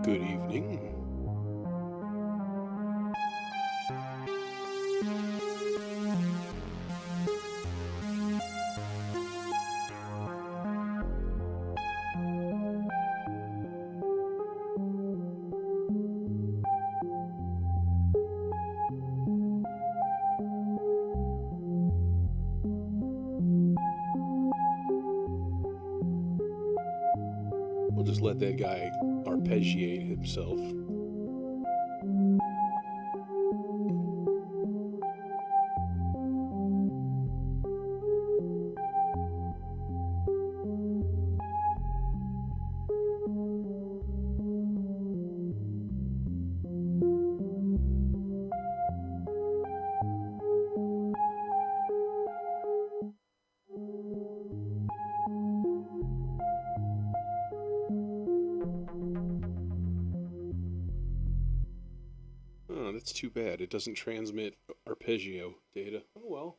Good evening. We'll just let that guy arpeggiate himself. Oh, that's too bad. It doesn't transmit arpeggio data. Oh well.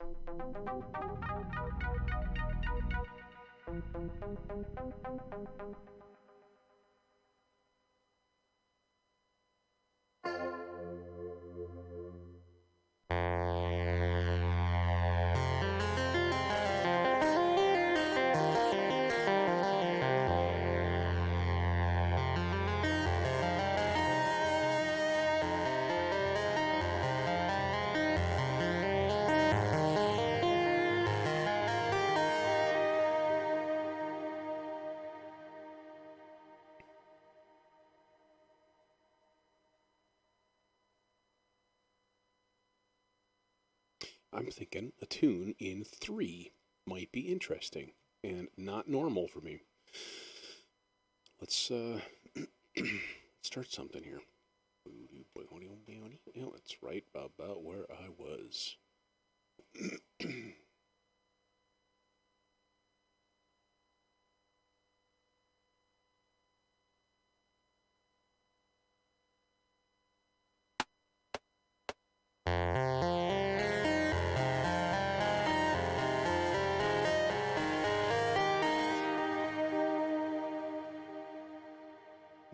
I'm thinking a tune in 3 might be interesting and not normal for me. Let's start something here. Yeah, let's write about where I was.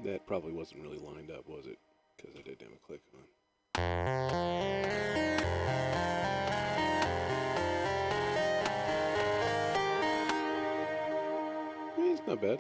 That probably wasn't really lined up, was it? Because I didn't have a click on. It's not bad.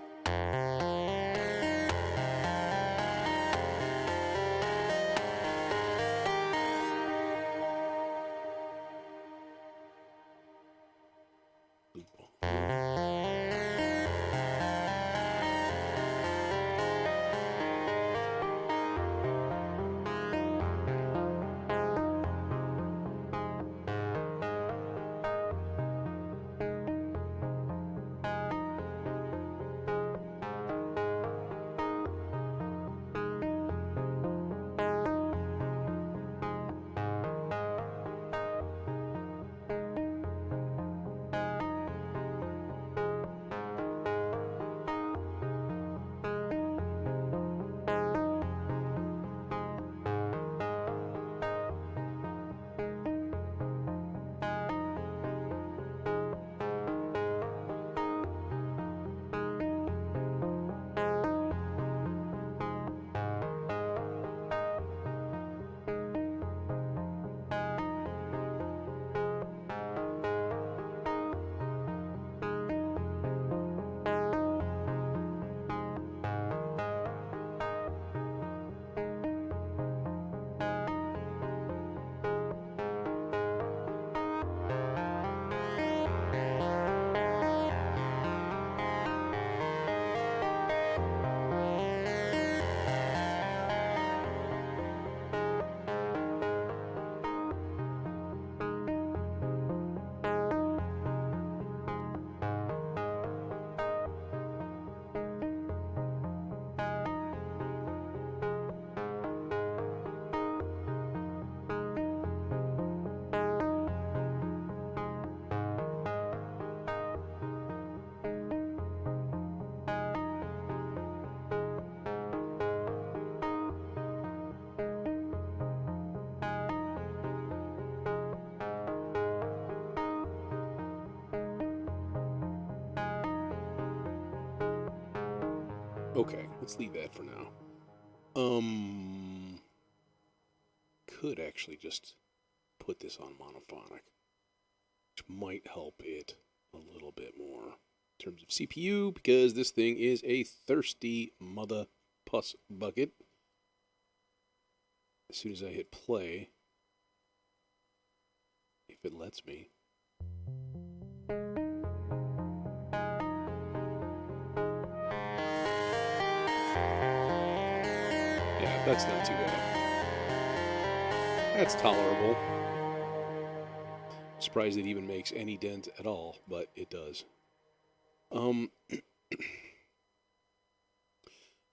Okay, let's leave that for now. Could actually just put this on monophonic, which might help it a little bit more in terms of CPU, because this thing is a thirsty mother puss bucket. As soon as I hit play, if it lets me. Yeah, that's not too bad. That's tolerable. Surprised it even makes any dent at all, but it does.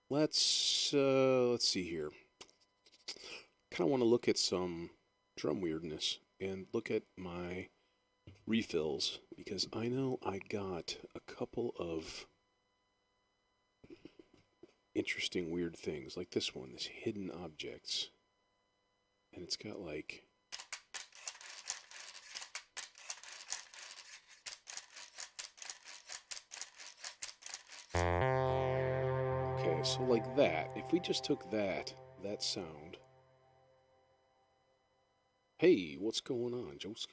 Let's see here. Kind of want to look at some drum weirdness and look at my refills, because I know I got a couple of interesting weird things, like this one, this hidden objects, and it's got like okay, so like that, if we just took that sound. Hey, what's going on, Josk?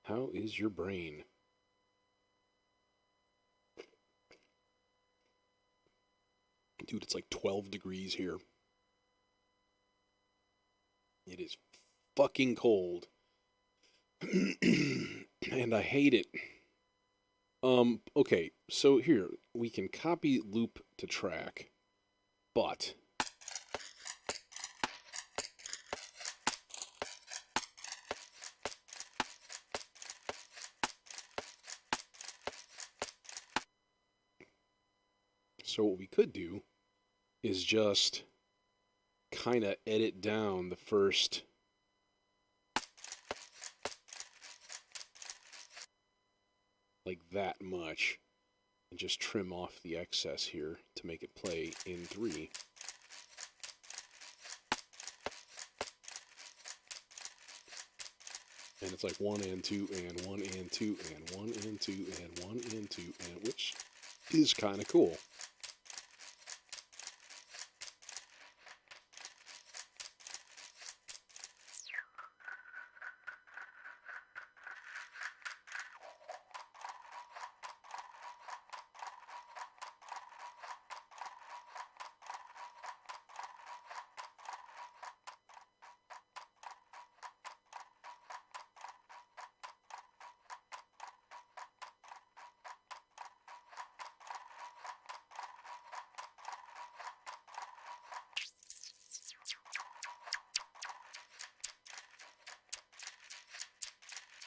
How is your brain? Dude, it's like 12 degrees here. It is fucking cold. And I hate it. Okay, so here, we can copy loop to track, but so what we could do is just kind of edit down the first like that much and just trim off the excess here to make it play in 3. And it's like 1 and 2 and 1 and 2 and 1 and 2 and 1 and 2, and which is kind of cool.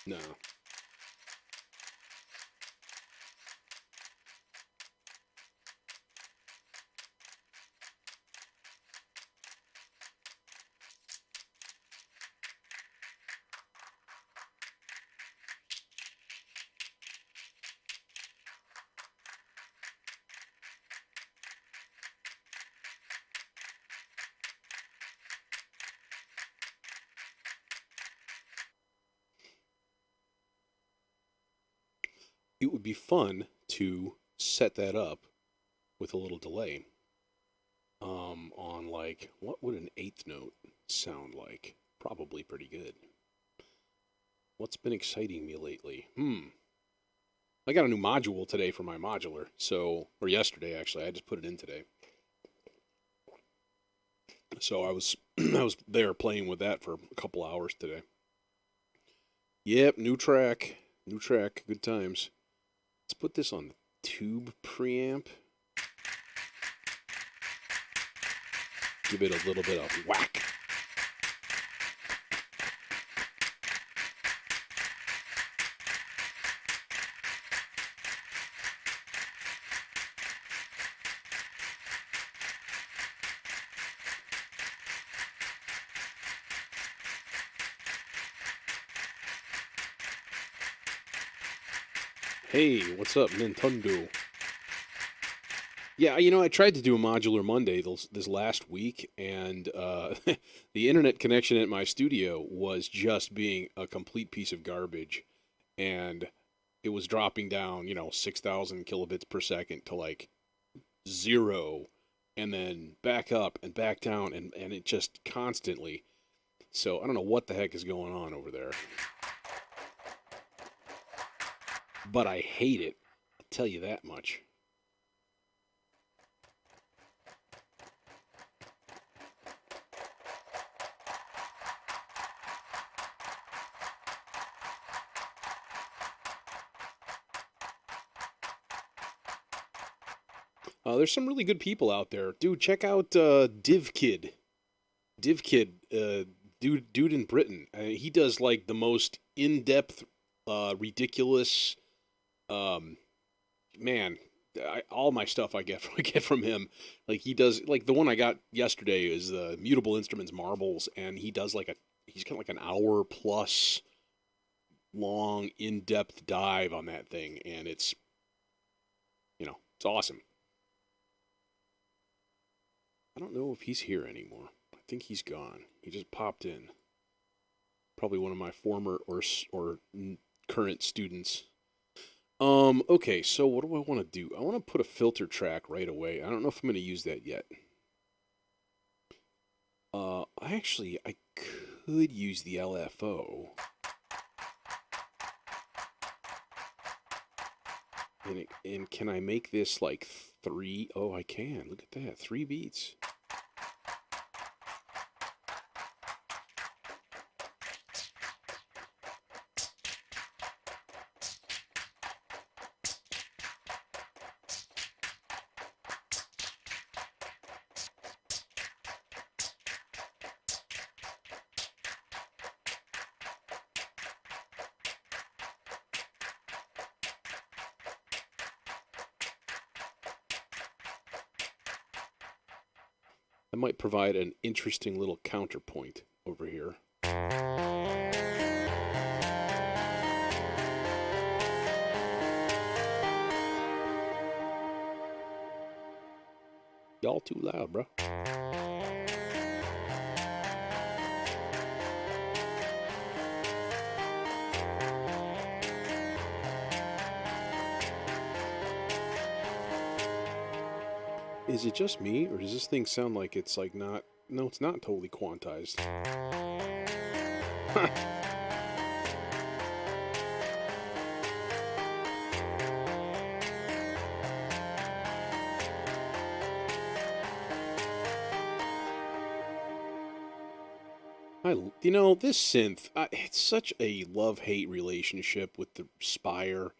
No. It would be fun to set that up with a little delay on like, what would an 8th note sound like? Probably pretty good. What's been exciting me lately? I got a new module today for my modular, or yesterday actually. I just put it in today. So I was I was there playing with that for a couple hours today. Yep, new track, good times. Let's put this on the tube preamp. Give it a little bit of whack. Hey, what's up, Nintendo? Yeah, I tried to do a modular Monday this last week, and the internet connection at my studio was just being a complete piece of garbage, and it was dropping down, 6,000 kilobits per second to like 0, and then back up and back down, and it just constantly. So I don't know what the heck is going on over there, but I hate it. I'll tell you that much. There's some really good people out there. Dude, check out DivKid. DivKid, dude in Britain. He does like the most in-depth, ridiculous, man. All my stuff I get from him. Like he does, like the one I got yesterday is the Mutable Instruments Marbles, and he's got like an hour plus long in-depth dive on that thing, and it's awesome. I don't know if he's here anymore. I think he's gone. He just popped in. Probably one of my former or current students. Okay, so what do I want to do? I want to put a filter track right away. I don't know if I'm going to use that yet. I could use the LFO. And can I make this like 3? Oh, I can. Look at that. 3 beats. That might provide an interesting little counterpoint over here. Y'all too loud, bro. Is it just me, or does this thing sound like it's like not... No, it's not totally quantized. This synth, it's such a love-hate relationship with the Spire.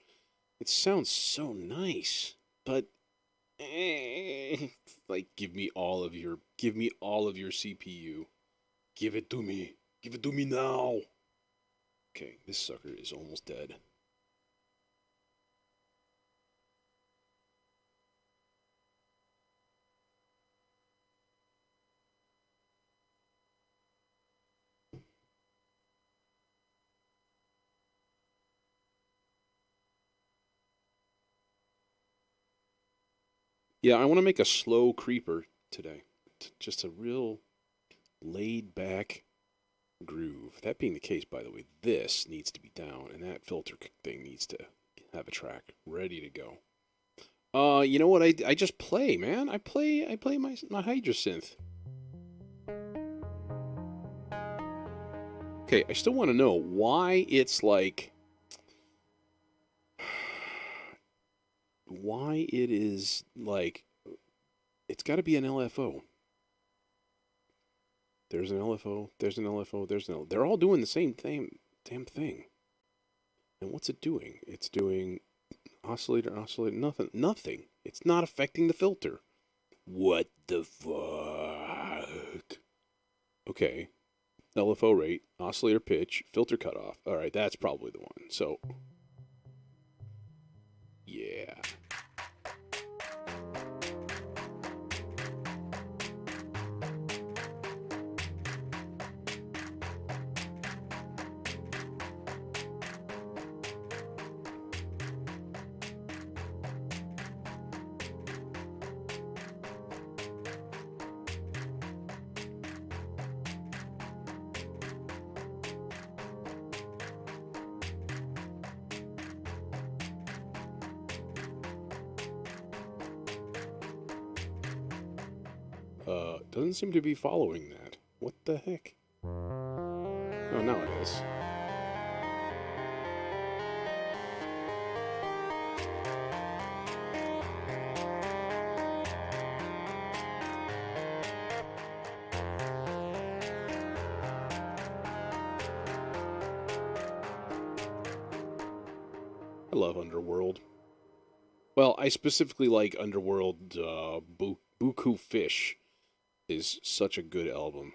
It sounds so nice, but like give me all of your CPU. Give it to me. Give it to me now. Okay, this sucker is almost dead. Yeah, I want to make a slow creeper today. Just a real laid back groove. That being the case, by the way, this needs to be down, and that filter thing needs to have a track ready to go. You know what? I just play, man. I play my Hydrasynth. Okay, I still want to know why it's like... Why it is like... It's got to be an LFO. There's an LFO, there's an LFO, there's an LFO. They're all doing the damn thing. And what's it doing? It's doing oscillator, nothing. It's not affecting the filter. What the fuck? Okay. LFO rate, oscillator pitch, filter cutoff. All right, that's probably the one. So, yeah. Doesn't seem to be following that. What the heck? Oh, now it is. I love Underworld. Well, I specifically like Underworld. Buku Fish is such a good album.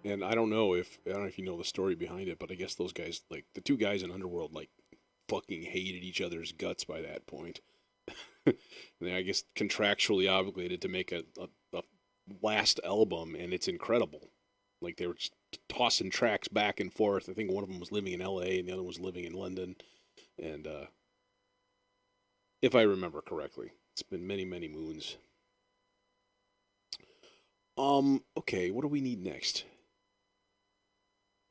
And I don't know if you know the story behind it, but I guess those guys, like the two guys in Underworld, like fucking hated each other's guts by that point. And I guess contractually obligated to make a last album, and it's incredible. Like they were just tossing tracks back and forth. I think one of them was living in L.A. and the other was living in London, and if I remember correctly, it's been many many moons. Okay, what do we need next?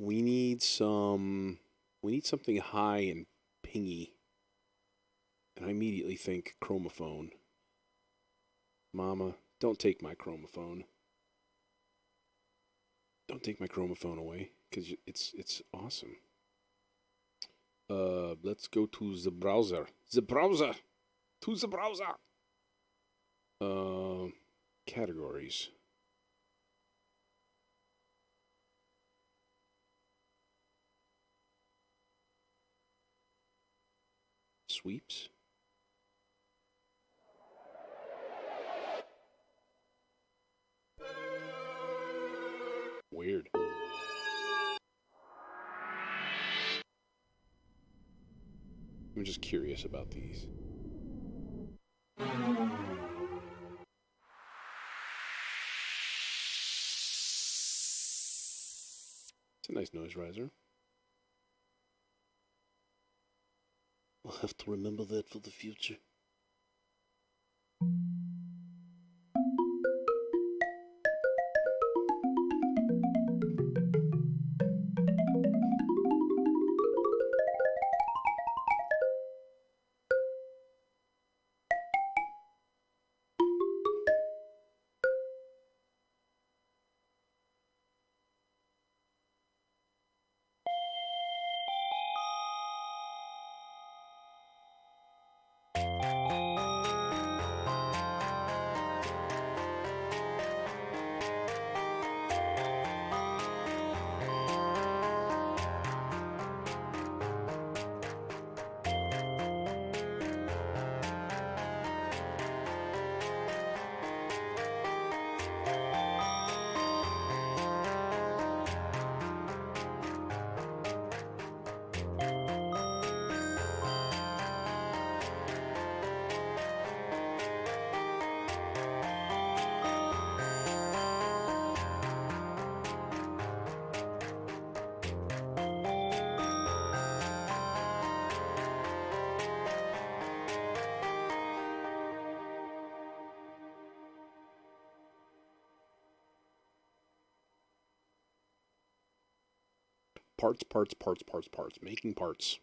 We need some. We need something high and pingy, and I immediately think chromophone. Mama, don't take my chromophone. Don't take my chromophone away, because it's awesome. Let's go to the browser. The browser. To the browser. Categories. Sweeps. Weird. I'm just curious about these. It's a nice noise riser. I'll have to remember that for the future. Parts. Making parts.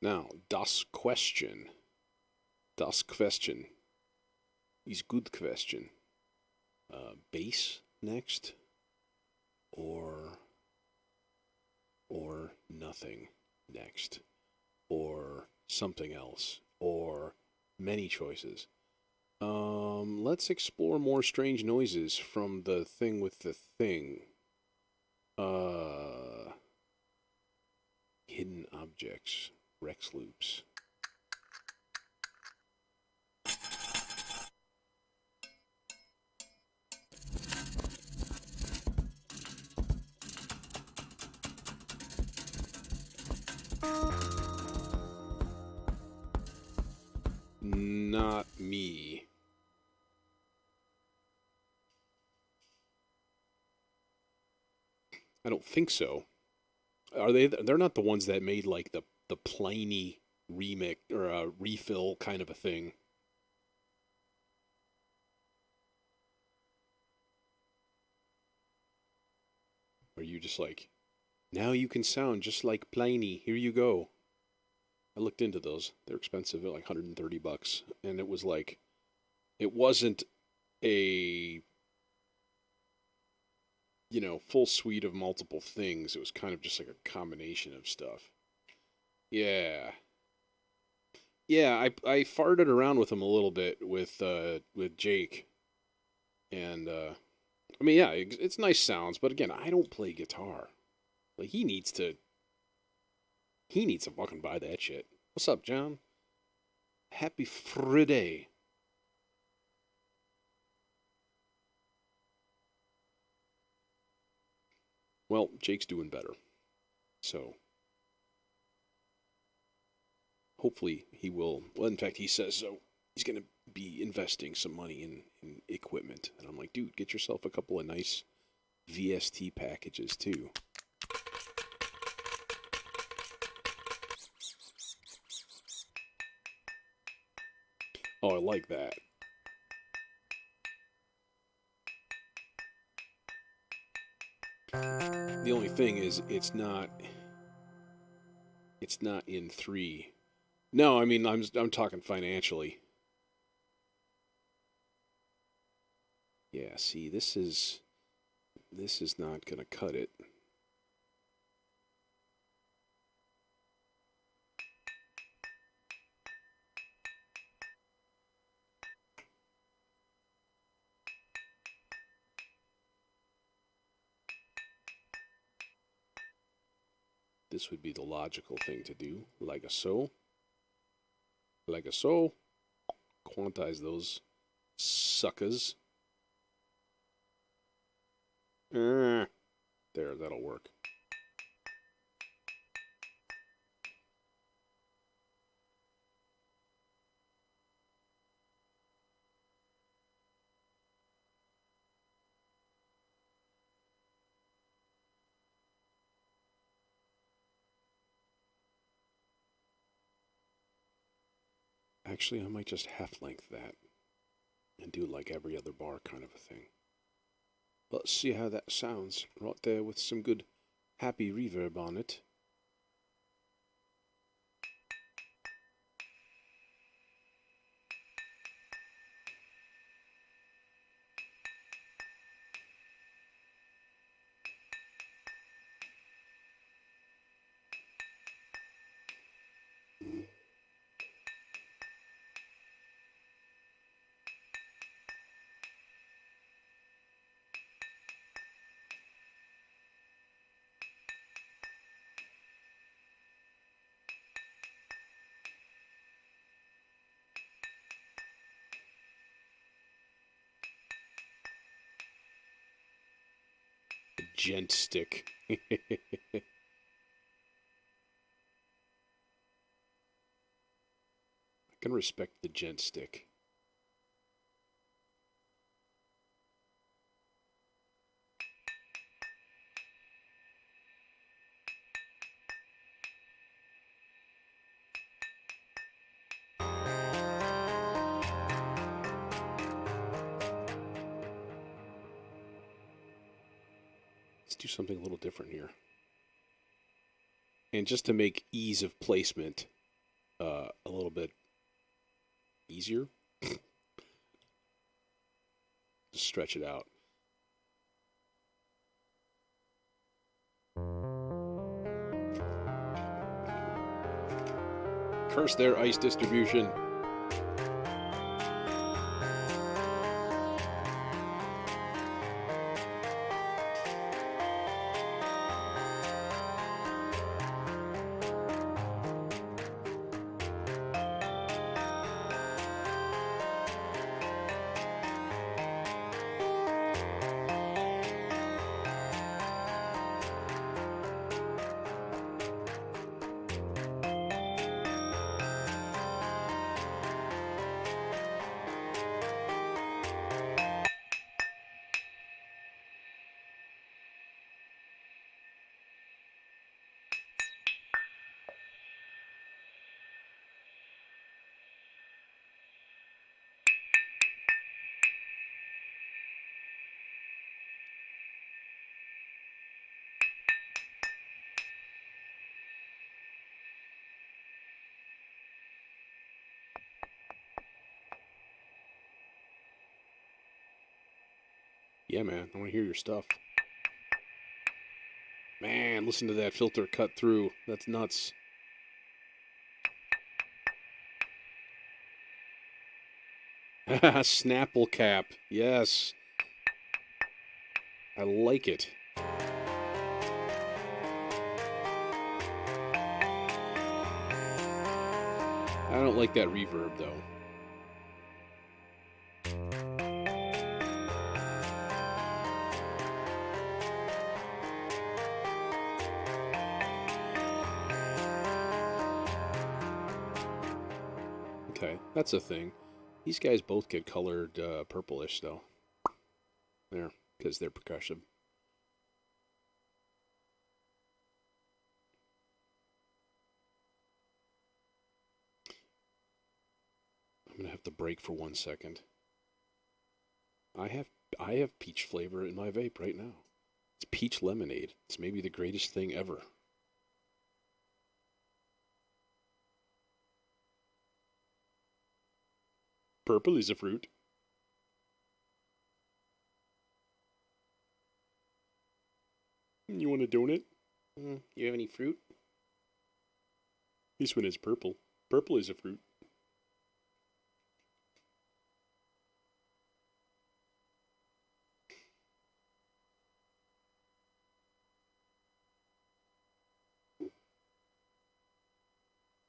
Now, das Question. Das Question is good question. Bass next, or nothing next, or something else, or many choices. Let's explore more strange noises from the thing with the thing. hidden objects, Rex loops. Not me. I don't think so. Are they? They're not the ones that made like the Pliny remix or a refill kind of a thing. Where you just like, now you can sound just like Pliny. Here you go. I looked into those. They're expensive. They're like $130, and it was like, it wasn't a full suite of multiple things. It was kind of just like a combination of stuff. Yeah. Yeah, I farted around with him a little bit with Jake, and I mean, yeah, it's nice sounds, but again, I don't play guitar. Like he needs to fucking buy that shit. What's up, John? Happy Friday. Well, Jake's doing better, so hopefully he will. Well, in fact, he says so. He's going to be investing some money in equipment. And I'm like, dude, get yourself a couple of nice VST packages, too. Oh, I like that. The only thing is, it's not in 3. No, I mean, I'm talking financially. Yeah, see, this is not gonna cut it. This would be the logical thing to do, like a so. Like a so. Quantize those suckers. There, that'll work. Actually, I might just half-length that and do like every other bar kind of a thing. Let's see how that sounds right there with some good happy reverb on it. Gent stick. I can respect the gent stick. Let's do something a little different here. And just to make ease of placement a little bit easier, just stretch it out. Curse their ice distribution. Yeah, man. I want to hear your stuff. Man, listen to that filter cut through. That's nuts. Snapple cap. Yes. I like it. I don't like that reverb, though. Okay, that's a thing. These guys both get colored purplish, though. There, because they're percussive. I'm gonna have to break for 1 second. I have peach flavor in my vape right now. It's peach lemonade. It's maybe the greatest thing ever. Purple is a fruit. You want a donut? You have any fruit? This one is purple. Purple is a fruit.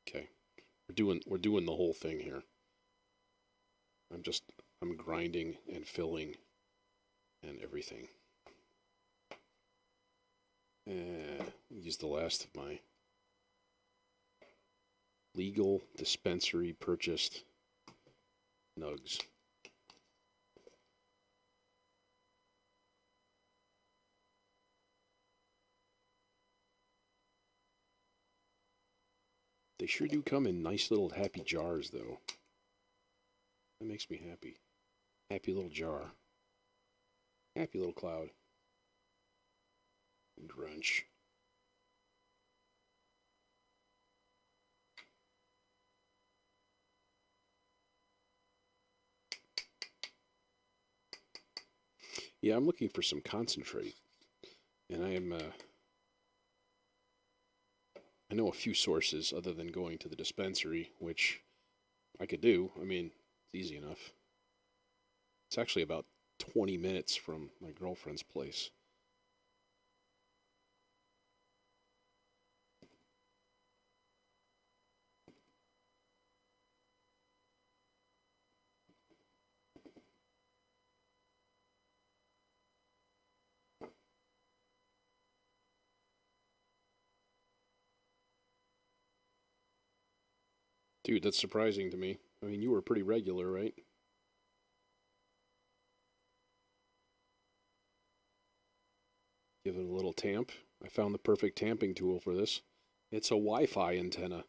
Okay, we're doing the whole thing here. I'm grinding and filling and everything. Use the last of my legal dispensary purchased nugs. They sure do come in nice little happy jars, though. That makes me happy. Happy little jar. Happy little cloud. Grunch. Yeah, I'm looking for some concentrate. And I know a few sources other than going to the dispensary, which I could do. I mean, it's easy enough. It's actually about 20 minutes from my girlfriend's place. Dude, that's surprising to me. I mean, you were pretty regular, right? Give it a little tamp. I found the perfect tamping tool for this. It's a Wi-Fi antenna.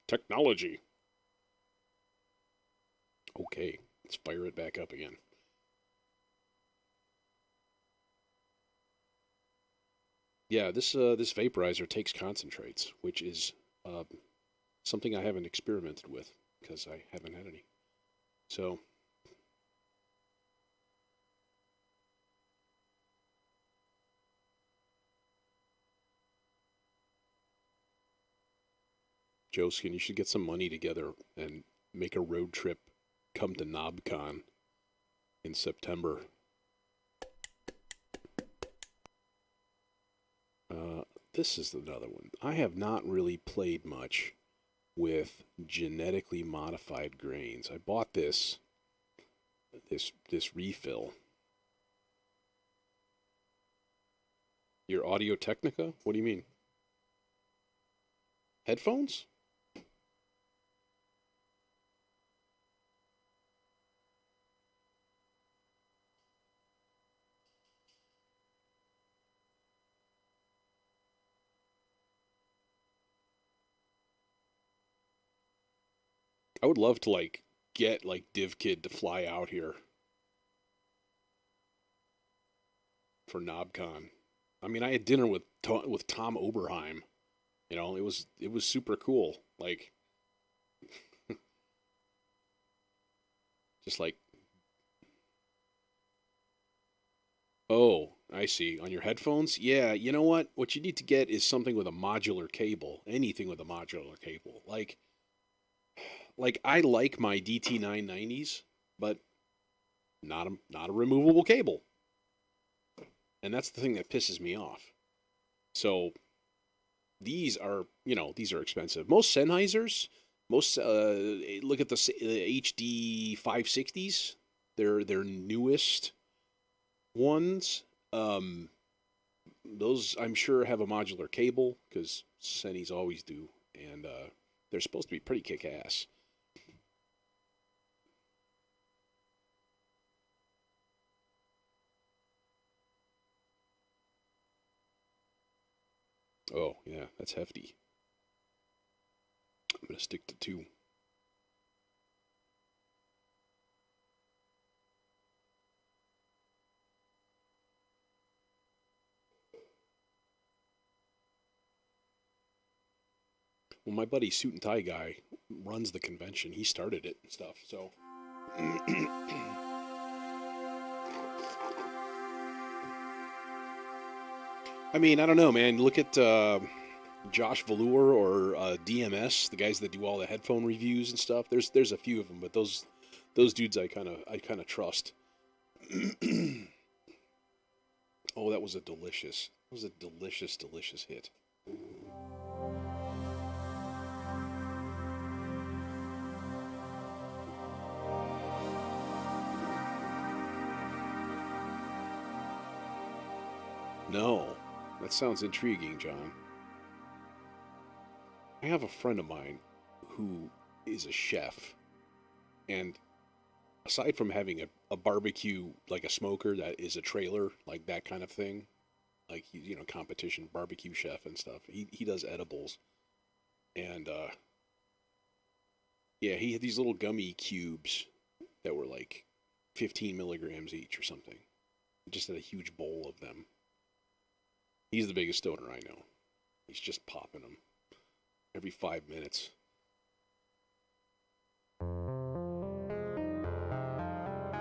Technology. Okay, let's fire it back up again. Yeah, this vaporizer takes concentrates, which is something I haven't experimented with because I haven't had any. So, Joskin, you should get some money together and make a road trip. Come to KnobCon in September. This is another one. I have not really played much with genetically modified grains. I bought this refill. Your Audio Technica? What do you mean? Headphones? I would love to get DivKid to fly out here for KnobCon. I mean, I had dinner with Tom Oberheim. You know, it was super cool. Like, just like Oh, I see. On your headphones? Yeah, you know what? What you need to get is something with a modular cable. Anything with a modular cable. Like I like my DT990s, but not a removable cable. And that's the thing that pisses me off. So these are expensive. Most Sennheisers, most look at the HD 560s. They're newest ones. Um, those I'm sure have a modular cable because Sennies always do, and they're supposed to be pretty kick ass. Oh yeah, that's hefty. I'm gonna stick to two. Well, my buddy suit and tie guy runs the convention. He started it and stuff. So I mean, I don't know, man. Look at Josh Velour or DMS, the guys that do all the headphone reviews and stuff. There's a few of them, but those dudes I kind of trust. Oh, that was a delicious hit. No, that sounds intriguing, John. I have a friend of mine who is a chef, and aside from having a barbecue, like a smoker that is a trailer, like that kind of thing, like competition barbecue chef and stuff. He does edibles, and yeah, he had these little gummy cubes that were like 15 milligrams each or something. Just had a huge bowl of them. He's the biggest stoner I know. He's just popping them every 5 minutes. I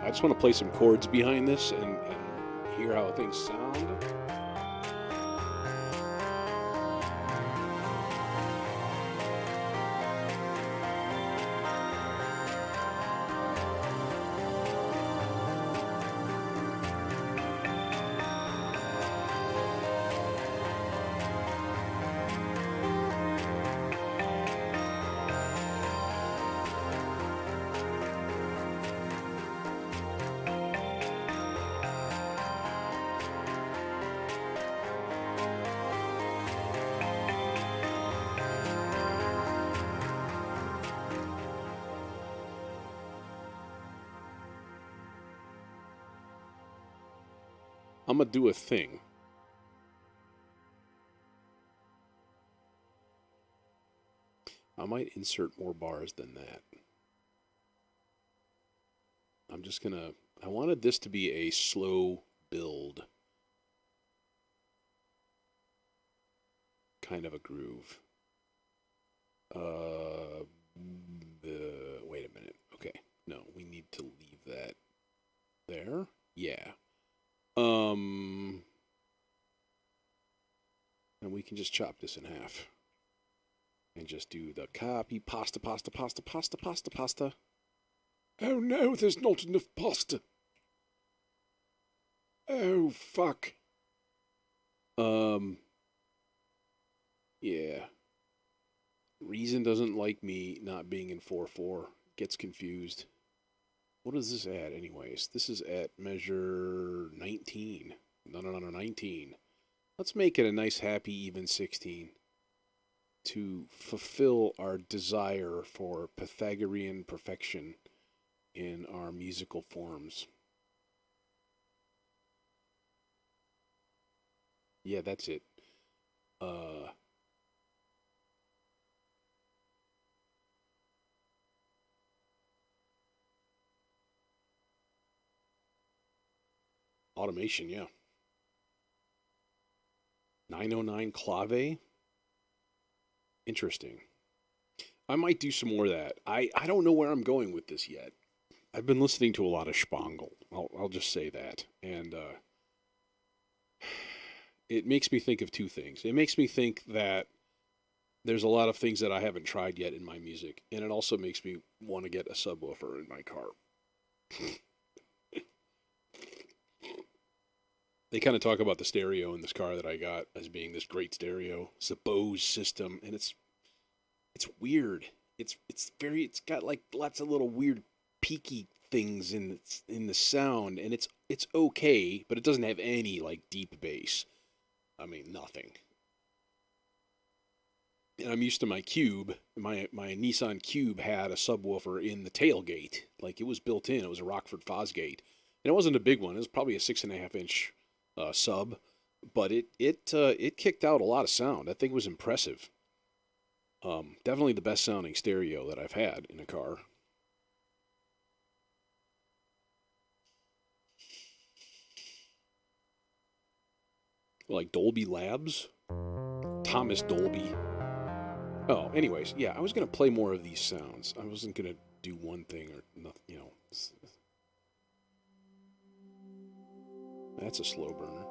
just want to play some chords behind this and hear how things sound. I'm gonna do a thing. I might insert more bars than that. I'm just gonna. I wanted this to be a slow build, kind of a groove. Uh, wait a minute. Okay, no, we need to leave that there. Yeah. Um, and we can just chop this in half and just do the copy pasta, pasta, pasta, pasta, pasta, pasta. Oh no, there's not enough pasta. Oh fuck. Um, yeah. Reason doesn't like me not being in 4/4. Gets confused. What is this at, anyways? This is at measure 19. No, 19. Let's make it a nice, happy, even 16 to fulfill our desire for Pythagorean perfection in our musical forms. Yeah, that's it. Uh, automation, yeah. 909 clave. Interesting. I might do some more of that. I don't know where I'm going with this yet. I've been listening to a lot of Spangel. I'll just say that. And it makes me think of two things. It makes me think that there's a lot of things that I haven't tried yet in my music, and it also makes me want to get a subwoofer in my car. They kind of talk about the stereo in this car that I got as being this great stereo. It's a Bose system, and it's weird. It's got like lots of little weird peaky things in the sound, and it's okay, but it doesn't have any like deep bass. I mean, nothing. And I'm used to my Cube. My Nissan Cube had a subwoofer in the tailgate, like it was built in. It was a Rockford Fosgate, and it wasn't a big one. It was probably a 6.5 inch sub, but it kicked out a lot of sound. That thing was impressive. Definitely the best sounding stereo that I've had in a car. Like Dolby Labs, Thomas Dolby. Oh, anyways, yeah, I was gonna play more of these sounds. I wasn't gonna do one thing or nothing. You know, that's a slow burner.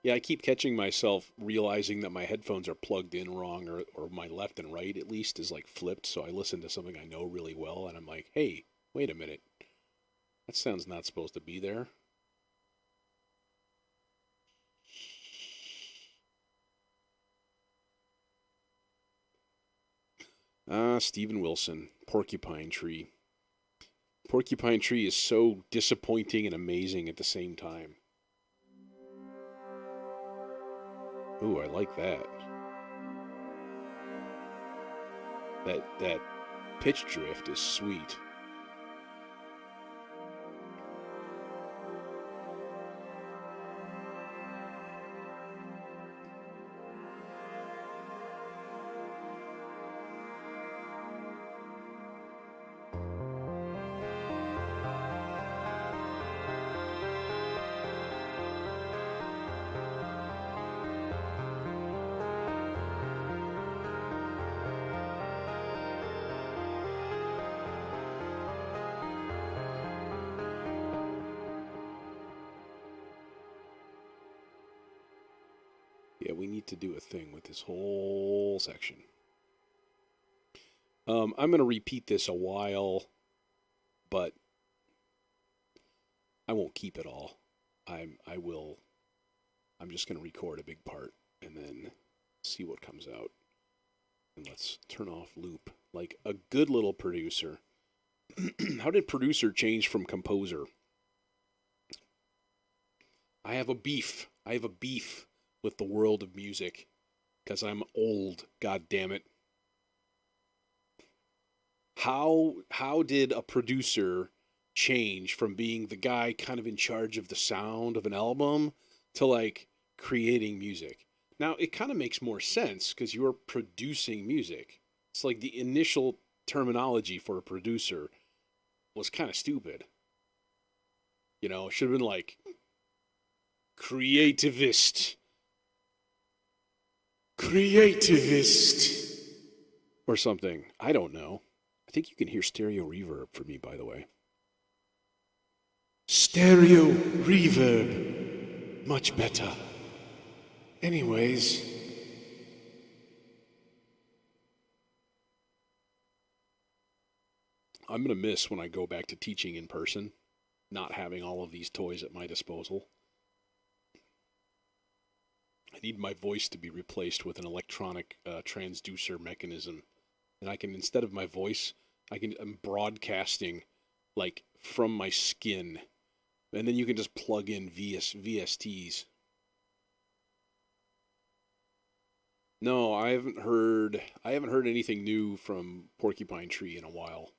Yeah, I keep catching myself realizing that my headphones are plugged in wrong, or my left and right at least is like flipped. So I listen to something I know really well, and I'm like, hey, wait a minute. That sound's not supposed to be there. Ah, Steven Wilson, Porcupine Tree. Porcupine Tree is so disappointing and amazing at the same time. Ooh, I like that. That pitch drift is sweet. Yeah, we need to do a thing with this whole section. I'm going to repeat this a while, but I won't keep it all. I will. I'm just going to record a big part and then see what comes out. And let's turn off loop like a good little producer. How did producer change from composer? I have a beef. I have a beef with the world of music because I'm old. God damn it. How did a producer change from being the guy kind of in charge of the sound of an album to like creating music? Now it kind of makes more sense because you're producing music. It's like the initial terminology for a producer was kind of stupid. You know, it should have been like creativist, creativist, or something. I don't know. I think you can hear stereo reverb for me, by the way. Stereo reverb. Much better. Anyways. I'm going to miss when I go back to teaching in person, not having all of these toys at my disposal. I need my voice to be replaced with an electronic transducer mechanism. And I can, instead of my voice, I'm broadcasting like from my skin. And then you can just plug in VSTs. No, I haven't heard anything new from Porcupine Tree in a while.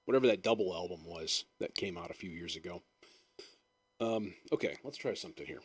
whatever that double album was that came out a few years ago. Okay, let's try something here.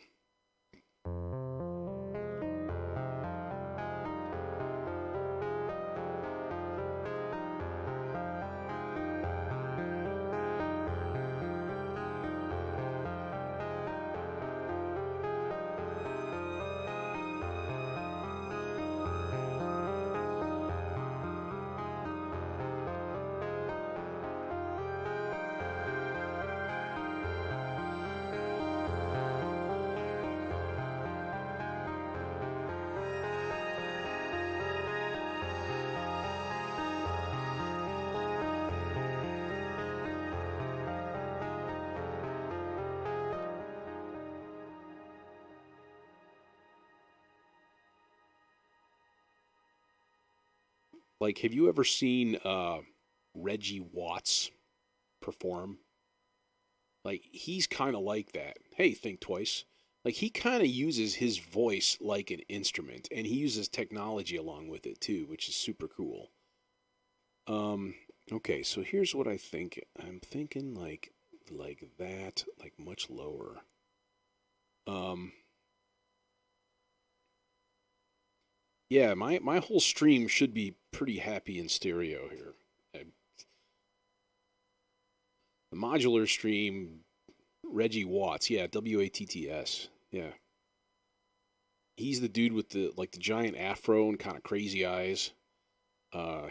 Like, have you ever seen Reggie Watts perform? Like, he's kind of like that. Hey, think twice. Like, he kind of uses his voice like an instrument, and he uses technology along with it too, which is super cool. Okay, so here's what I think. I'm thinking like that, like much lower. Um, yeah, my whole stream should be pretty happy in stereo here. The modular stream, Reggie Watts, yeah, Watts, yeah. He's the dude with the giant afro and kind of crazy eyes.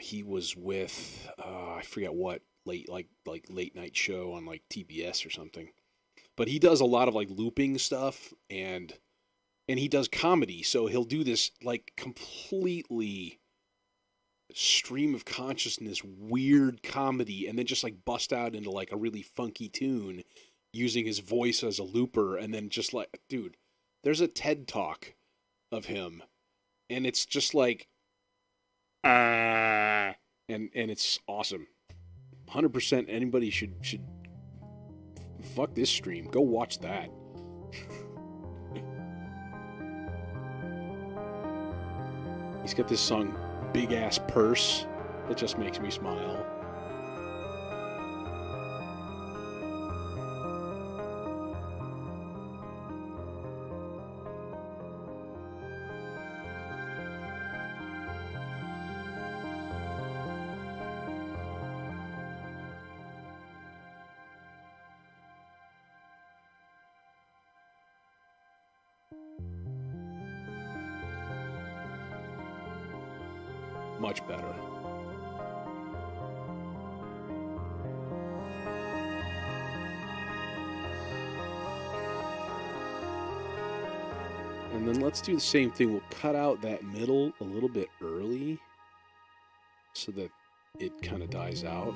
He was with I forget what late night show on like TBS or something. But he does a lot of like looping stuff and he does comedy, so he'll do this like completely stream of consciousness weird comedy and then just like bust out into like a really funky tune using his voice as a looper, and then just like, dude, there's a TED talk of him and it's just like and it's awesome. 100% anybody should fuck this stream. Go watch that. He's got this song Big Ass Purse that just makes me smile. Much better. And then let's do the same thing. We'll cut out that middle a little bit early so that it kind of dies out.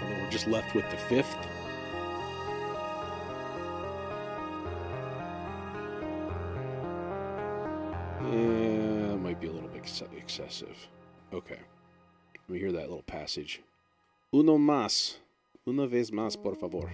And then we're just left with the fifth. Yeah, that might be a little bit excessive. Okay. Let me hear that little passage. Uno más. Una vez más, por favor.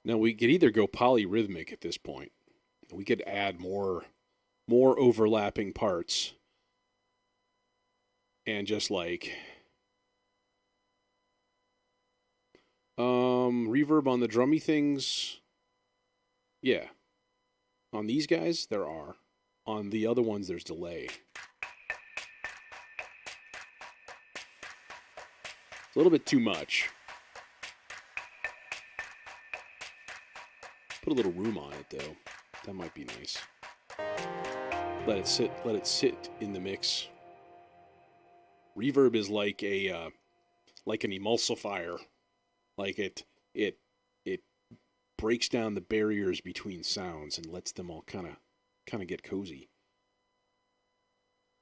Now we could either go polyrhythmic at this point. We could add more overlapping parts and just like reverb on the drummy things. Yeah. On these guys there are. On the other ones there's delay. It's a little bit too much. Put a little room on it though. That might be nice. Let it sit in the mix. Reverb is like like an emulsifier. Like it breaks down the barriers between sounds and lets them all kind of get cozy.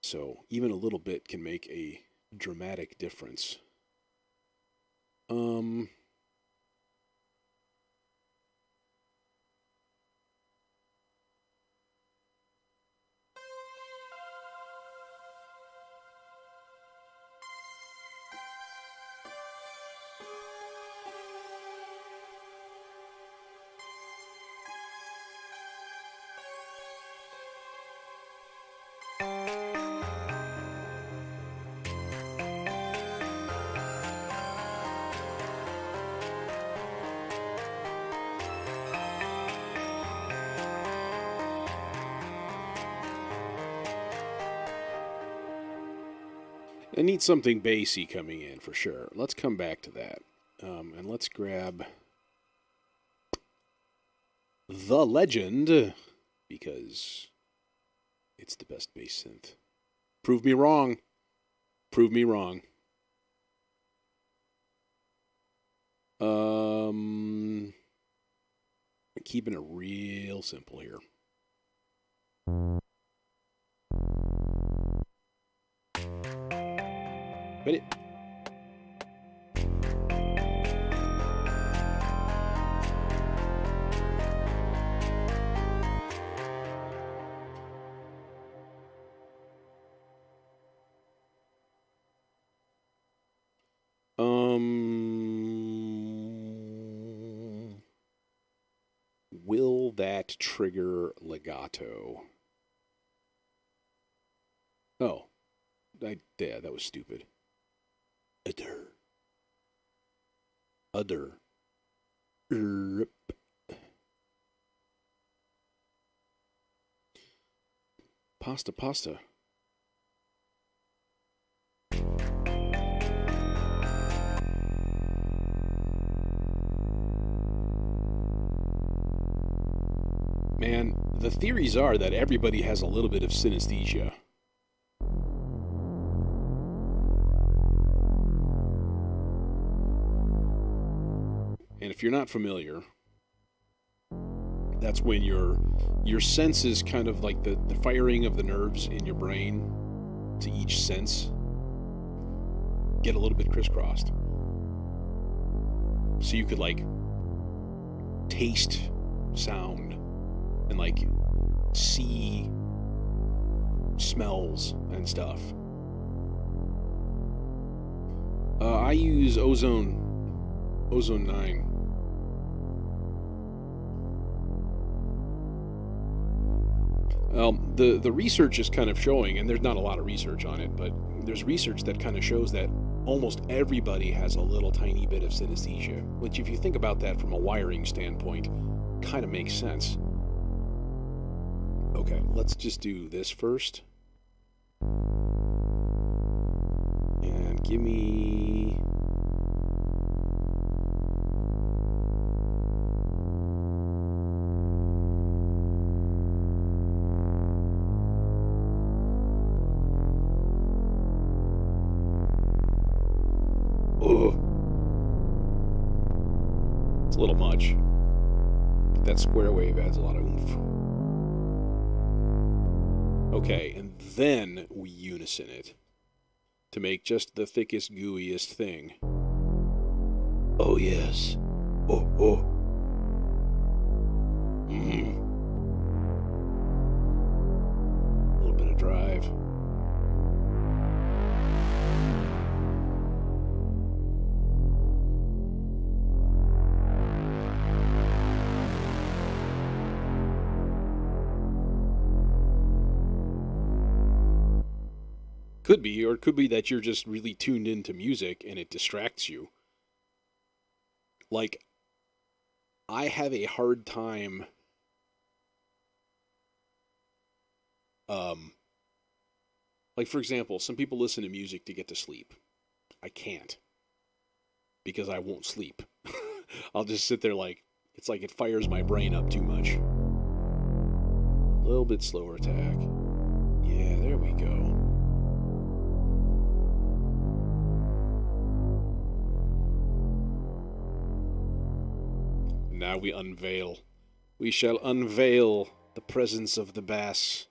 So even a little bit can make a dramatic difference. I need something bassy coming in for sure. Let's come back to that. And let's grab The Legend, because it's the best bass synth. Prove me wrong. Prove me wrong. I'm keeping it real simple here. Hit it. Will that trigger legato? Oh, yeah, that was stupid. Other. Pasta. Man, the theories are that everybody has a little bit of synesthesia. And if you're not familiar, that's when your senses, kind of like the firing of the nerves in your brain to each sense, get a little bit crisscrossed. So you could like taste sound and like see smells and stuff. I use Ozone 9. The research is kind of showing, and there's not a lot of research on it, but there's research that kind of shows that almost everybody has a little tiny bit of synesthesia, which if you think about that from a wiring standpoint, kind of makes sense. Okay, let's just do this first. And give me... Ugh. It's a little much. That square wave adds a lot of oomph. Okay, and then we unison it to make just the thickest, gooeyest thing. Oh, yes. Oh. A little bit of drive. Could be, or it could be that you're just really tuned into music and it distracts you. Like, I have a hard time like, for example, some people listen to music to get to sleep. I can't, because I won't sleep. I'll just sit there like, it's like it fires my brain up too much. A little bit slower attack. Yeah, there we go. now we unveil. We shall unveil the presence of the bass.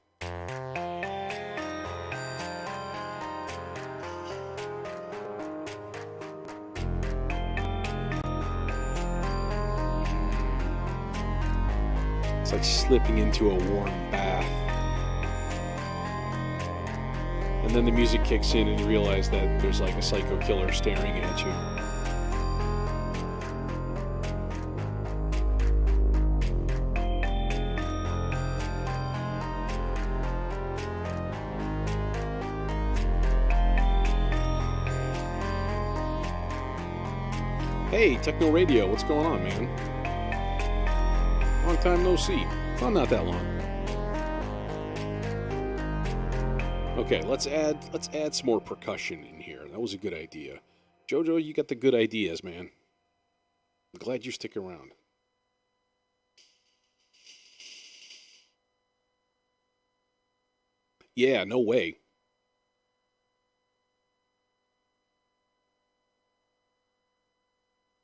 It's like slipping into a warm bath. And then the music kicks in and you realize that there's like a psycho killer staring at you. Hey, Techno Radio, what's going on, man? Long time no see. Well, not that long. Okay, let's add some more percussion in here. That was a good idea. Jojo, you got the good ideas, man. I'm glad you stick around. Yeah, no way.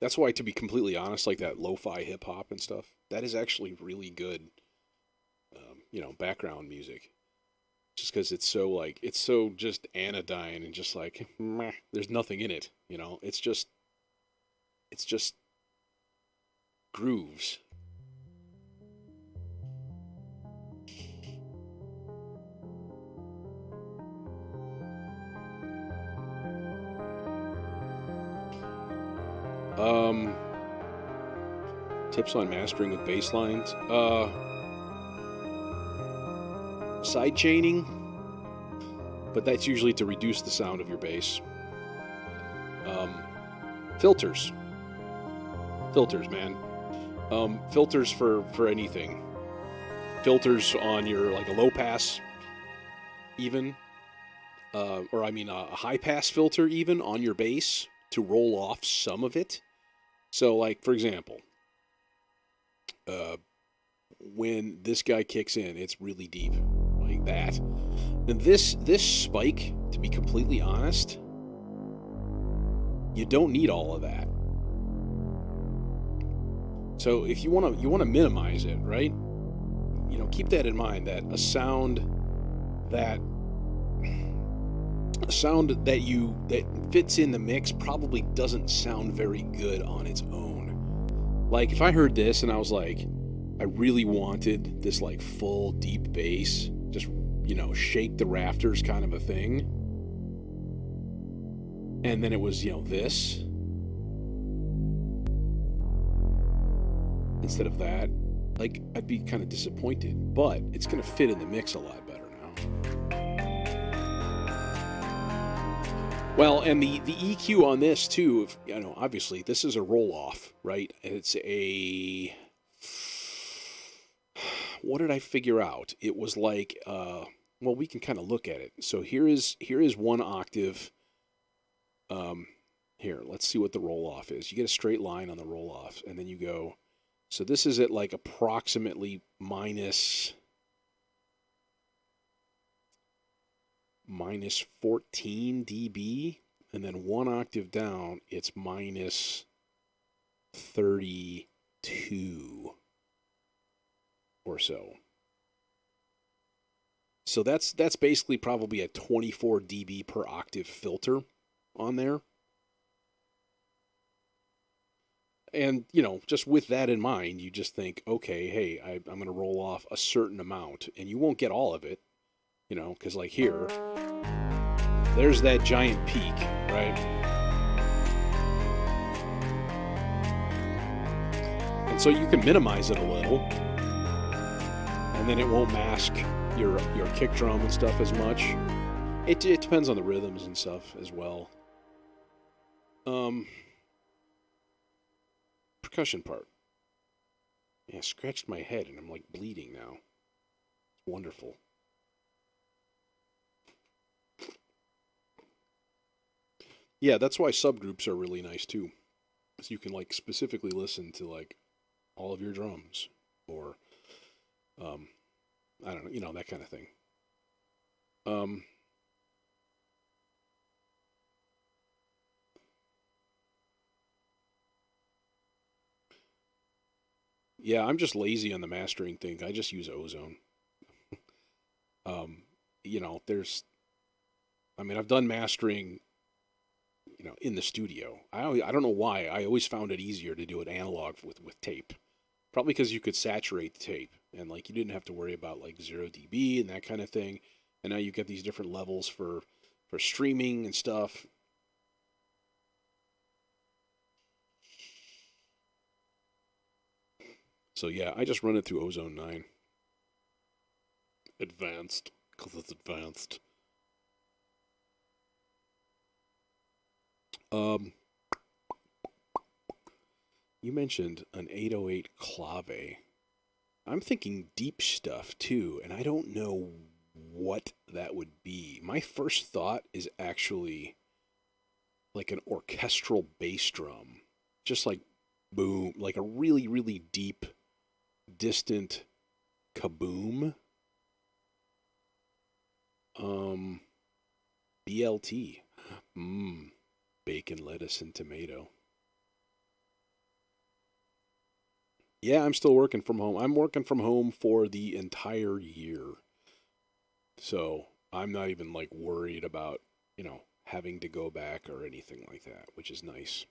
That's why, to be completely honest, like that lo-fi hip-hop and stuff, that is actually really good, background music. Just because it's so just anodyne and just like, meh, there's nothing in it, It's just grooves. Tips on mastering with bass lines. Side chaining, but that's usually to reduce the sound of your bass. Filters, man. Filters for anything. Filters on your, like, a low pass, even, a high pass filter even on your bass to roll off some of it. So, like, for example, when this guy kicks in, it's really deep, like that. And this spike, to be completely honest, you don't need all of that. So if you want to minimize it, right? Keep that in mind, that a sound that fits in the mix probably doesn't sound very good on its own. Like, if I heard this and I was like, I really wanted this, like, full deep bass, just, shake the rafters kind of a thing, and then it was, this instead of that, like, I'd be kind of disappointed. But it's going to fit in the mix a lot better now. Well, and the EQ on this too, obviously this is a roll-off, right? It's a... What did I figure out? It was like, we can kind of look at it. So here is one octave. Here, let's see what the roll-off is. You get a straight line on the roll-off, and then you go... So this is at, like, approximately minus 14 dB, and then one octave down, it's minus 32 or so. So that's basically probably a 24 dB per octave filter on there. And, just with that in mind, you just think, okay, hey, I'm going to roll off a certain amount, and you won't get all of it, because, like, here, there's that giant peak, right? And so you can minimize it a little, and then it won't mask your kick drum and stuff as much. It depends on the rhythms and stuff as well. Percussion part. Yeah, I scratched my head and I'm, like, bleeding now. It's wonderful. Yeah, that's why subgroups are really nice too. So you can, like, specifically listen to, like, all of your drums, or I don't know, that kind of thing. Yeah, I'm just lazy on the mastering thing. I just use Ozone. Um, I mean, I've done mastering, in the studio. I don't know why. I always found it easier to do it analog with tape. Probably because you could saturate the tape and like you didn't have to worry about like 0 dB and that kind of thing. And now you get these different levels for streaming and stuff. So yeah, I just run it through Ozone 9. Advanced, because it's advanced. Um, you mentioned an 808 clave. I'm thinking deep stuff too, and I don't know what that would be. My first thought is actually like an orchestral bass drum, just like boom, like a really, really deep, distant kaboom. Um, BLT. Mmm. Bacon, lettuce, and tomato. Yeah, I'm still working from home. I'm working from home for the entire year. So I'm not even like worried about, having to go back or anything like that, which is nice.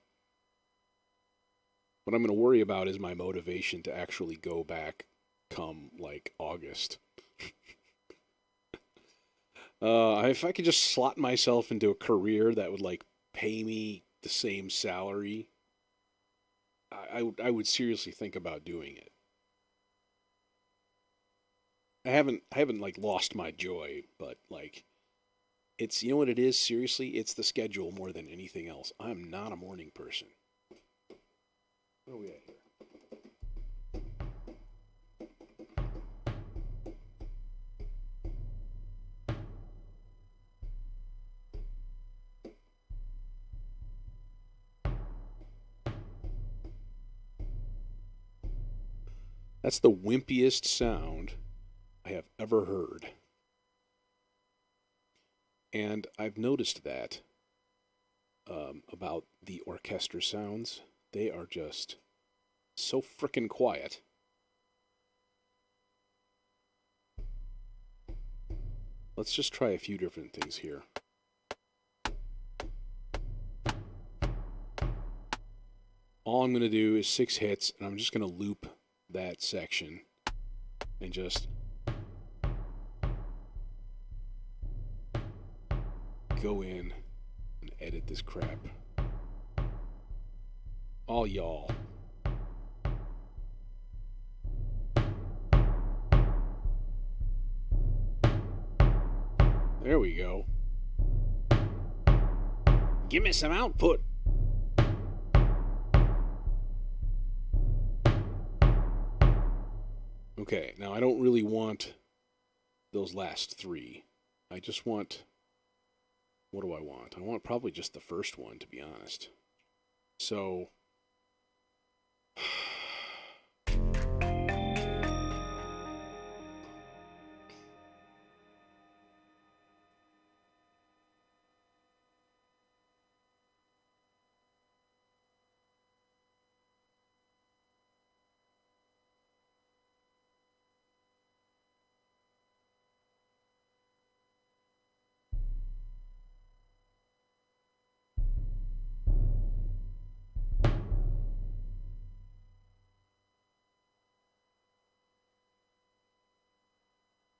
What I'm going to worry about is my motivation to actually go back come like August. If I could just slot myself into a career that would like pay me the same salary, I would seriously think about doing it. I haven't like lost my joy, but like it's you know what it is, seriously, it's the schedule more than anything else. I'm not a morning person. Where are we at here? That's the wimpiest sound I have ever heard. And I've noticed that about the orchestra sounds. They are just so frickin' quiet. Let's just try a few different things here. All I'm going to do is 6 hits, and I'm just going to loop that section and just go in and edit this crap. All y'all. There we go. Give me some output. Okay, now I don't really want those last 3. I just want... What do I want? I want probably just the first one, to be honest. So...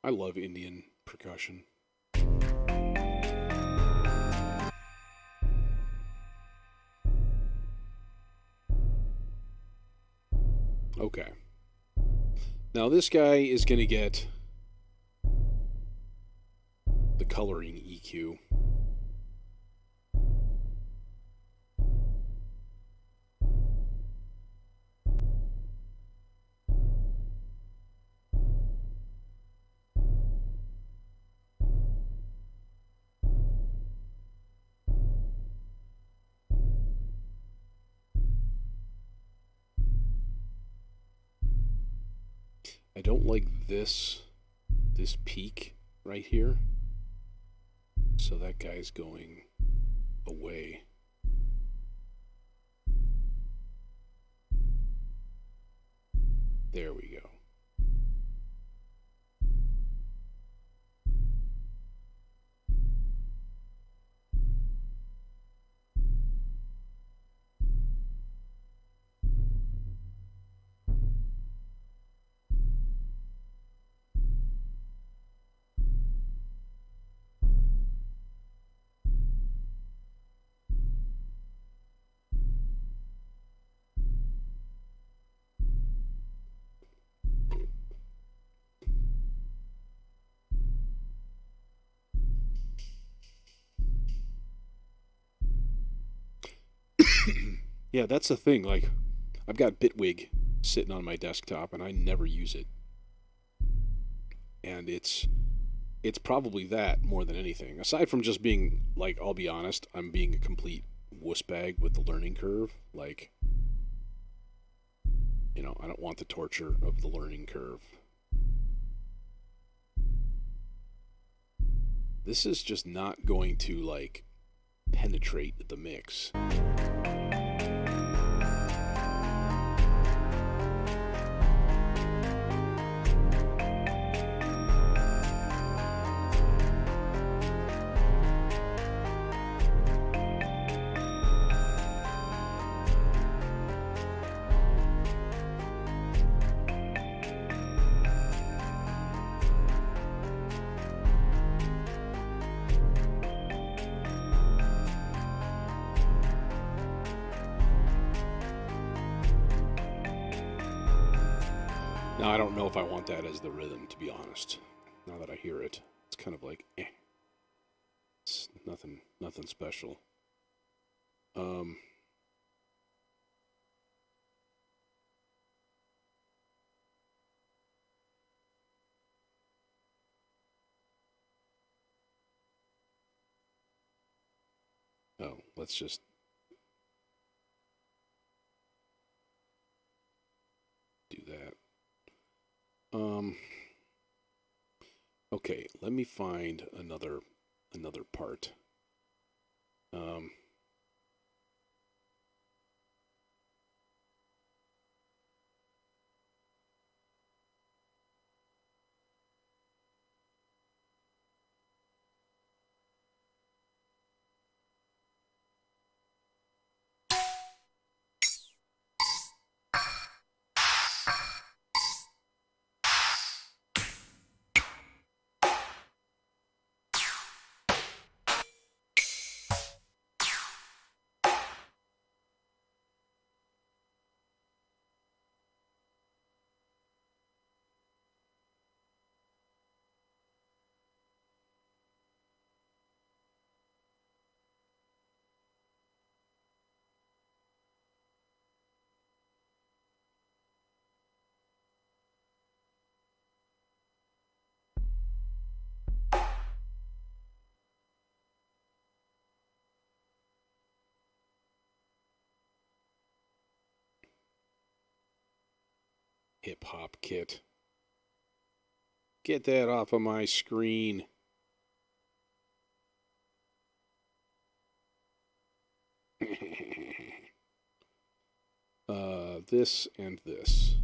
I love Indian percussion. Okay. Now this guy is going to get the coloring EQ. I don't like this peak right here. So that guy's going away. There we go. Yeah, that's the thing. Like, I've got Bitwig sitting on my desktop, and I never use it. And it's probably that more than anything. Aside from just being like, I'll be honest, I'm being a complete wuss bag with the learning curve. Like, I don't want the torture of the learning curve. This is just not going to like penetrate the mix. Now, I don't know if I want that as the rhythm, to be honest. Now that I hear it, it's kind of like, It's nothing special. Um, let's just do that. Okay, let me find another part. Um, Hip hop kit. Get that off of my screen. This and this.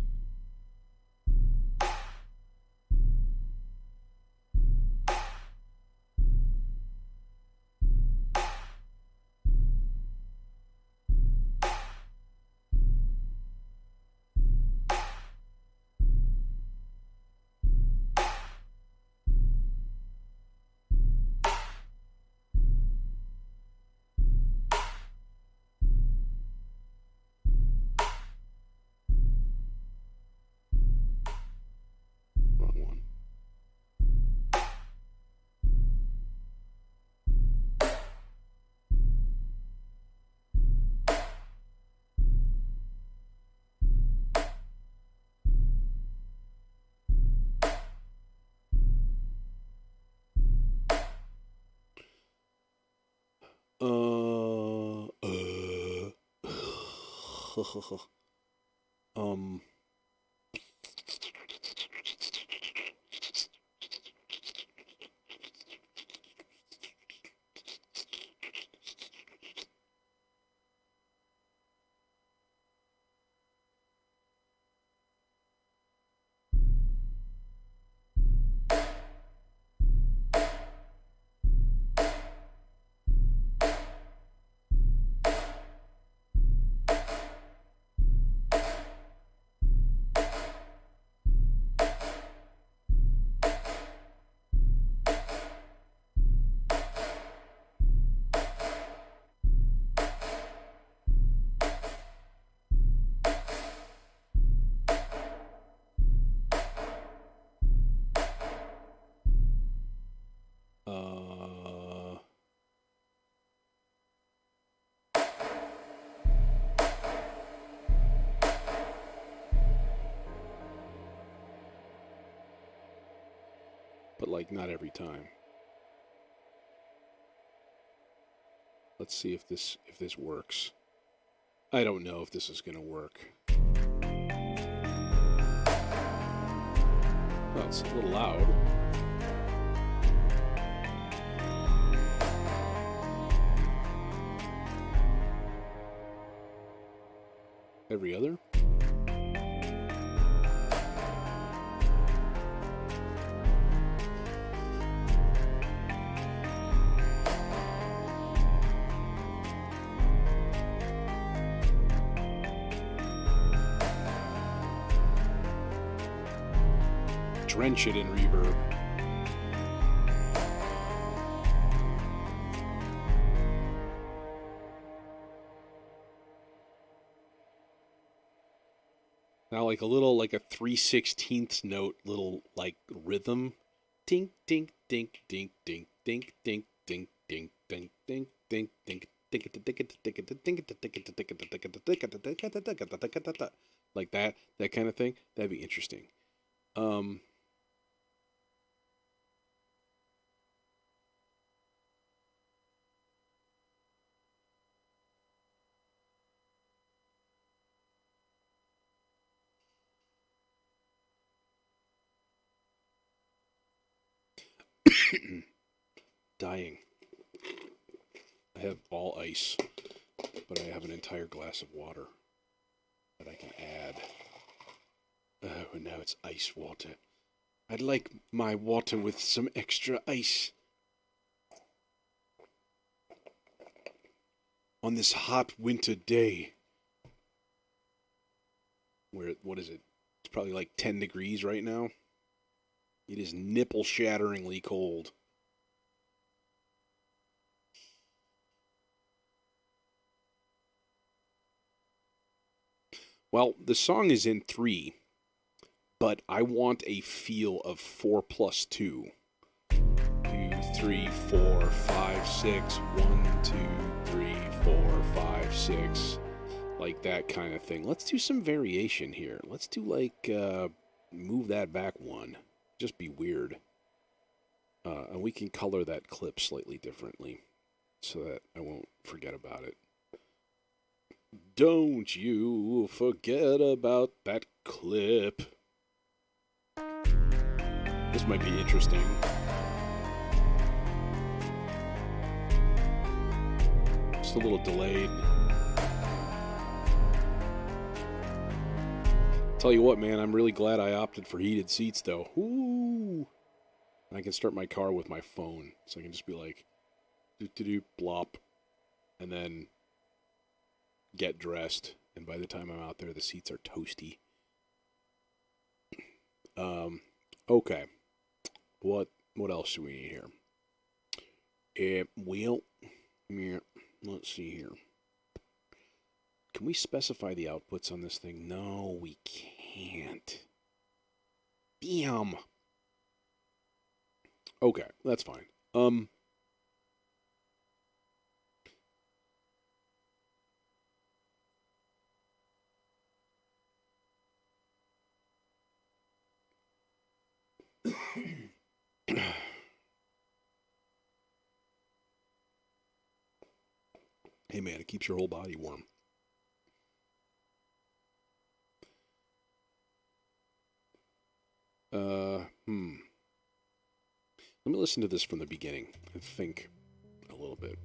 Wrong one. um. but like not every time. Let's see if this works. I don't know if this is gonna work. Well, it's a little loud. Every other? Drench it in reverb. Now like a little, like a 3/16 note little like rhythm. Dink dink dink dink dink dink dink dink dink dink dink dink dink like that kind of thing. That'd be interesting. Dying. I have all ice, but I have an entire glass of water that I can add. Oh, and now it's ice water. I'd like my water with some extra ice. On this hot winter day. What is it? It's probably like 10 degrees right now. It is nipple-shatteringly cold. Well, the song is in 3, but I want a feel of 4+2. 2, 3, 4, 5, 6. 1, 2, 3, 4, 5, 6. Like that kind of thing. Let's do some variation here. Let's do like, move that back one. Just be weird. And we can color that clip slightly differently so that I won't forget about it. Don't you forget about that clip. This might be interesting. Just a little delayed. Tell you what, man, I'm really glad I opted for heated seats, though. Ooh. And I can start my car with my phone, so I can just be like, do blop, and then get dressed. And by the time I'm out there, the seats are toasty. Okay. What else do we need here? Well, let's see here. Can we specify the outputs on this thing? No, we can't. Damn. Okay, that's fine. Hey man, it keeps your whole body warm. Let me listen to this from the beginning and think a little bit.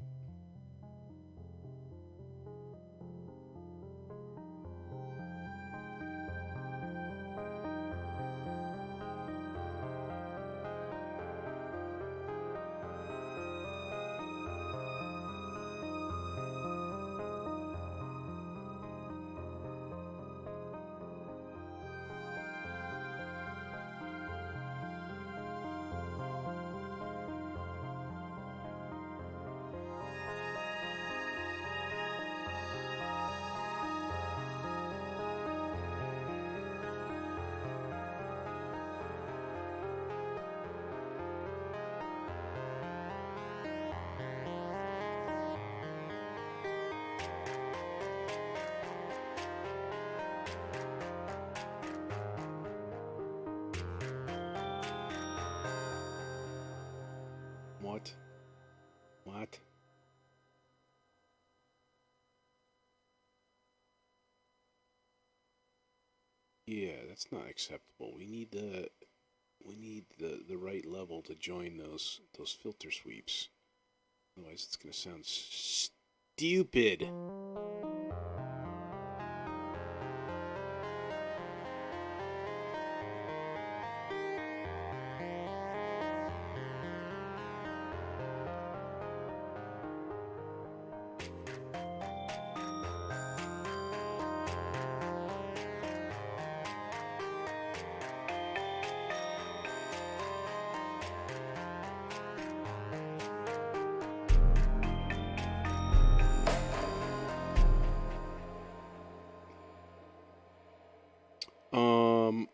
What? What? Yeah, that's not acceptable. We need the right level to join those filter sweeps. Otherwise, it's gonna sound stupid. Um,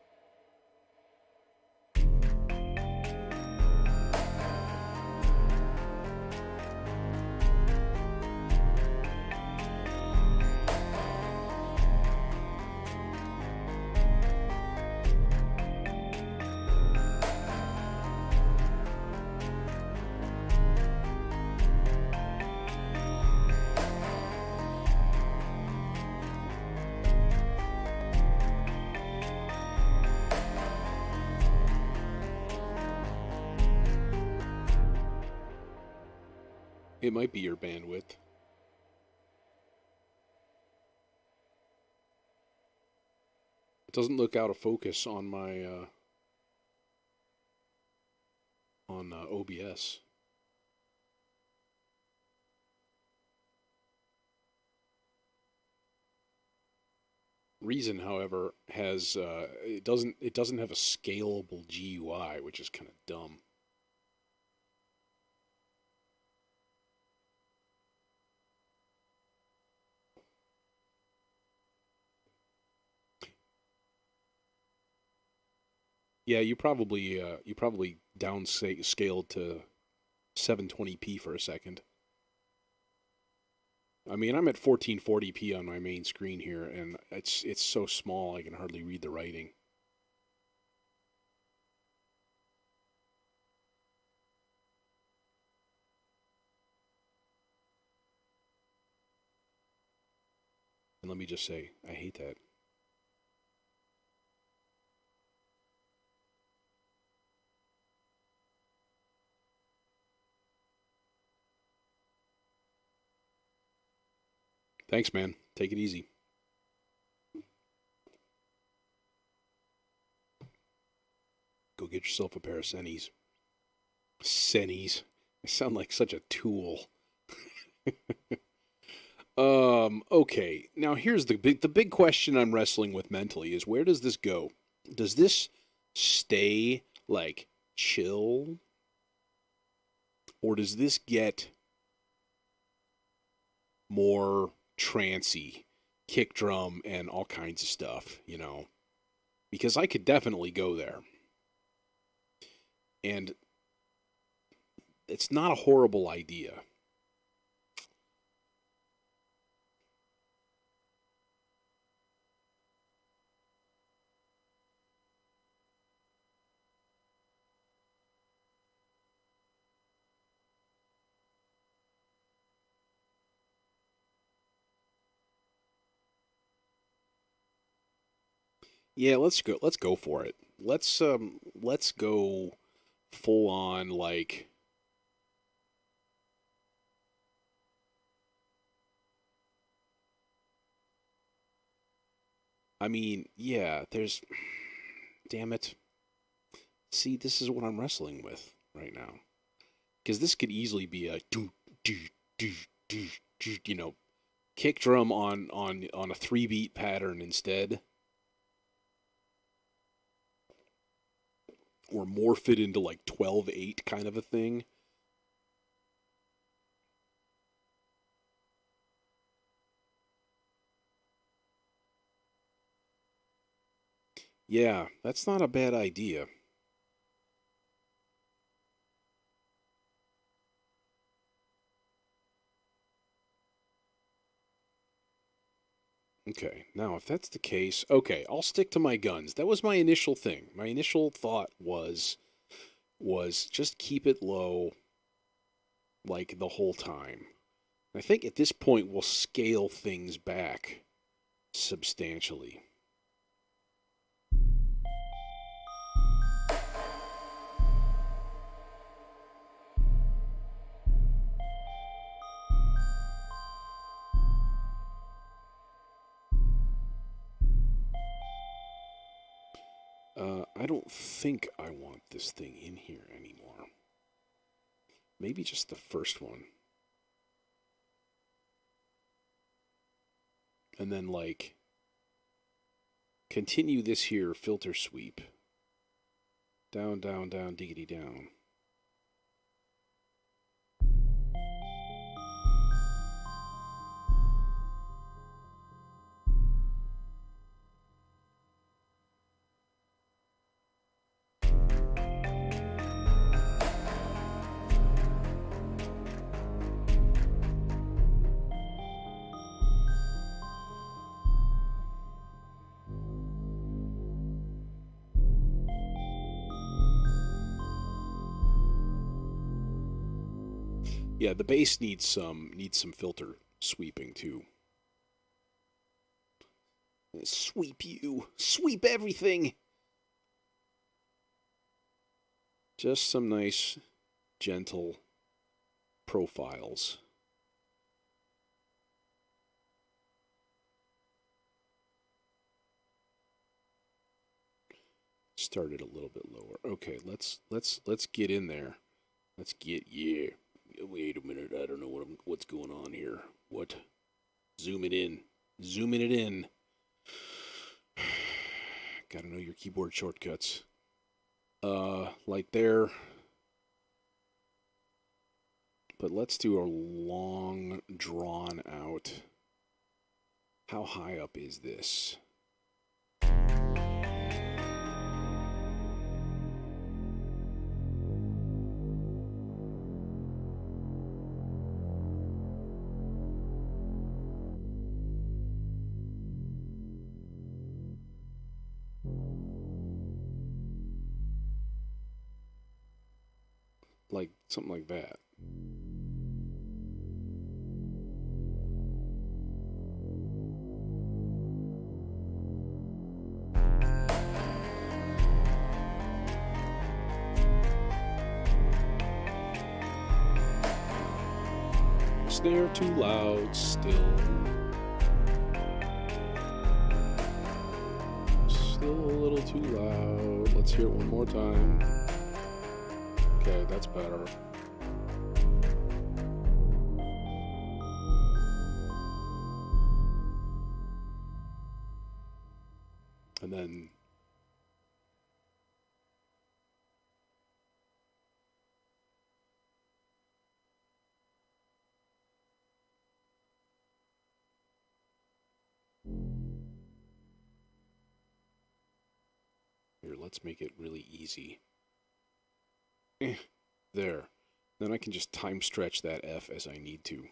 it might be your bandwidth. It doesn't look out of focus on my on OBS. Reason, however, has it doesn't have a scalable GUI, which is kind of dumb. Yeah, you probably downscaled to 720p for a second. I mean, I'm at 1440p on my main screen here, and it's so small I can hardly read the writing. And let me just say, I hate that. Thanks, man. Take it easy. Go get yourself a pair of Sennies. Sennies. I sound like such a tool. Okay. Now here's the big question I'm wrestling with mentally is where does this go? Does this stay like chill? Or does this get more trancy, kick drum and all kinds of stuff, you know? Because I could definitely go there. And it's not a horrible idea. Yeah, let's go for it. Let's go full on like I mean, yeah, there's damn it. See, this is what I'm wrestling with right now. Cuz this could easily be a you know, kick drum on a 3-beat pattern instead. Or morph it into like 12/8 kind of a thing. Yeah, that's not a bad idea. Okay, now if that's the case, okay, I'll stick to my guns. That was my initial thing. My initial thought was just keep it low like the whole time. I think at this point we'll scale things back substantially. I don't think I want this thing in here anymore. Maybe just the first one. And then, like, continue this here filter sweep. Down, down, down, diggity down. Yeah, the bass needs some filter sweeping too. Sweep you. Sweep everything. Just some nice, gentle profiles. Start it a little bit lower. Okay, let's get in there. Let's get, yeah. Wait a minute, I don't know what's going on here. What? Zoom it in. Zooming it in. Gotta know your keyboard shortcuts. Like there. But let's do a long, drawn out. How high up is this? Like something like that. Snare too loud still. Still a little too loud. Let's hear it one more time. Okay, that's better. And then here, let's make it really easy. There. Then I can just time stretch that F as I need to.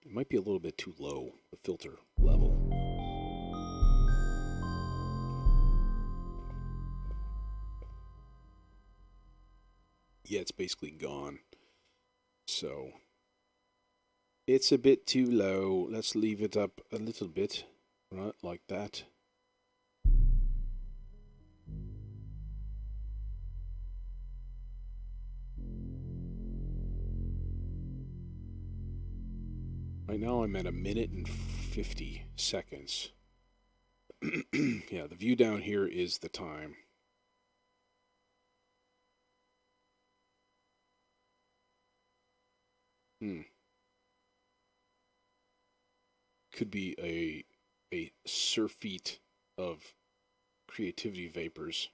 It might be a little bit too low, the filter level. Yeah, it's basically gone. So, it's a bit too low. Let's leave it up a little bit, right, like that. Right now I'm at 1 minute and 50 seconds. Yeah, the view down here is the time. Could be a surfeit of creativity vapors.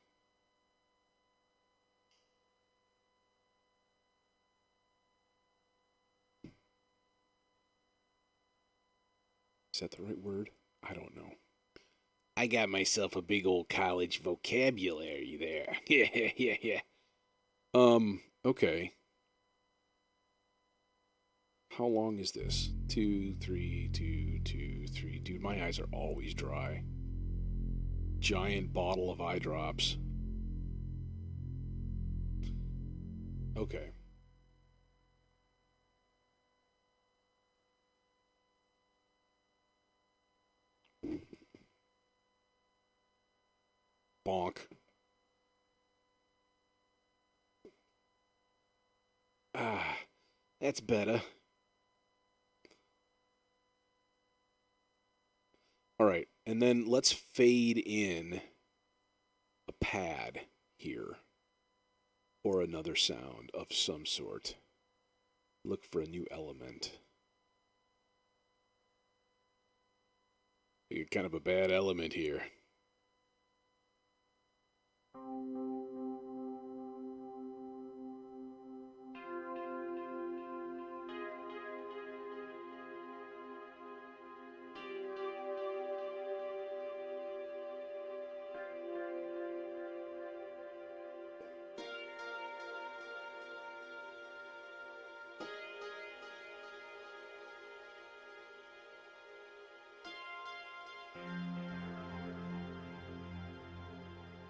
Is that the right word? I don't know. I got myself a big old college vocabulary there. Yeah. Okay. How long is this? 2, 3, 2, 2, 3. Dude, my eyes are always dry. Giant bottle of eye drops. Okay. Bonk. Ah, that's better. All right, and then let's fade in a pad here or another sound of some sort. Look for a new element. You're kind of a bad element here.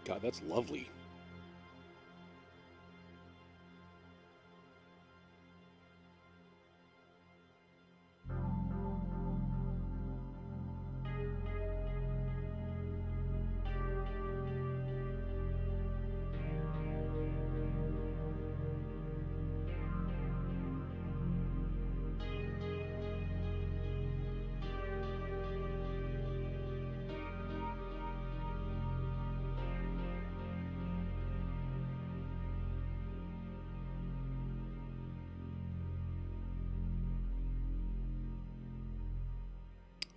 God, that's lovely.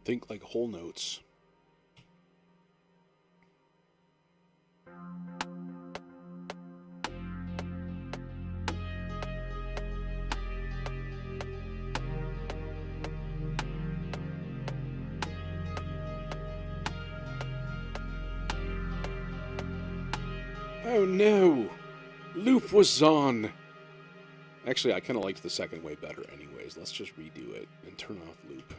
Think like whole notes. Oh no! Loop was on! Actually, I kind of liked the second way better anyways. Let's just redo it and turn off loop.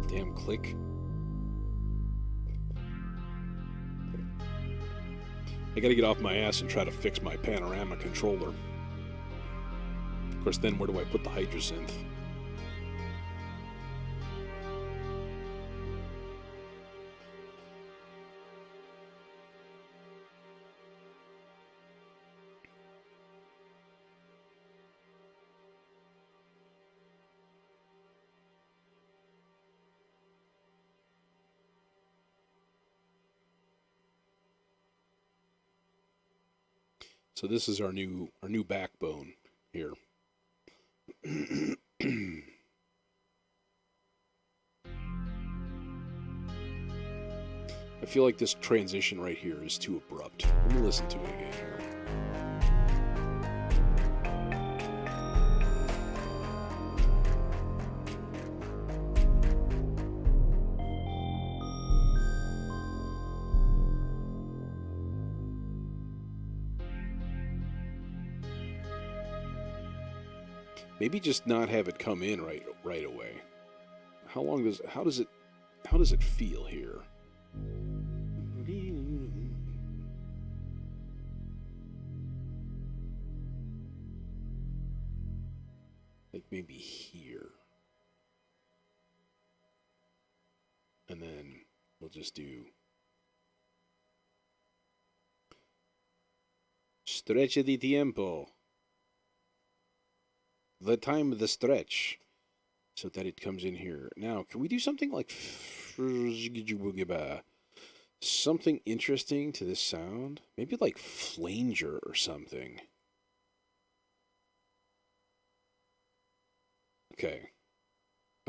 Damn click. I gotta get off my ass and try to fix my panorama controller. Of course, then where do I put the Hydrasynth? So this is our new backbone here. I feel like this transition right here is too abrupt. Let me listen to it again here. Maybe just not have it come in right away. How does it feel here? Like maybe here. And then we'll just do Stretch di tiempo. The time of the stretch. So that it comes in here. Now, can we do something like something interesting to this sound? Maybe like flanger or something. Okay.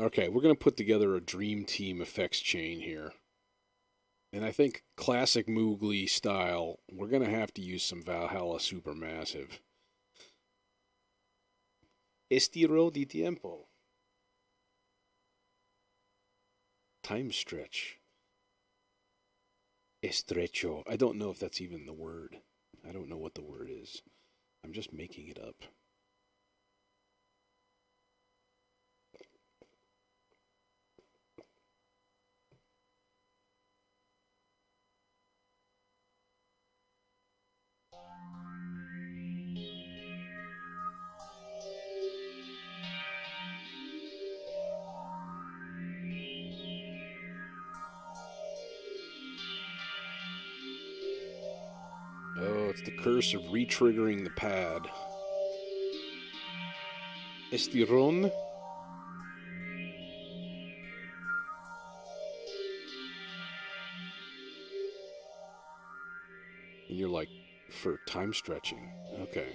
Okay, we're going to put together a dream team effects chain here. And I think classic Moogly style, we're going to have to use some Valhalla Supermassive. Estiro di tiempo. Time stretch. Estrecho. I don't know if that's even the word. I don't know what the word is. I'm just making it up. Oh, it's the curse of re-triggering the pad. Estirón. And you're like, for time stretching. Okay.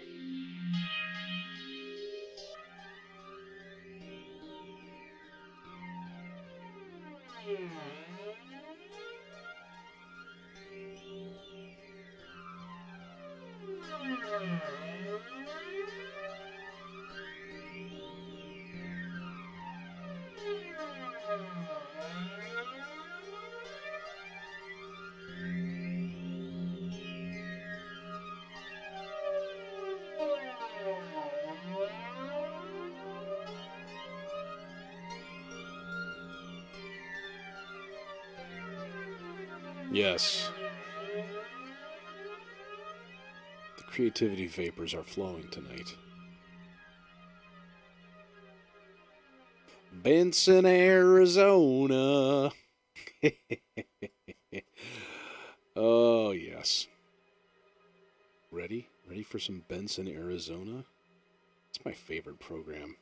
Yes. The creativity vapors are flowing tonight. Benson, Arizona. Oh, yes. Ready? Ready for some Benson, Arizona? It's my favorite program.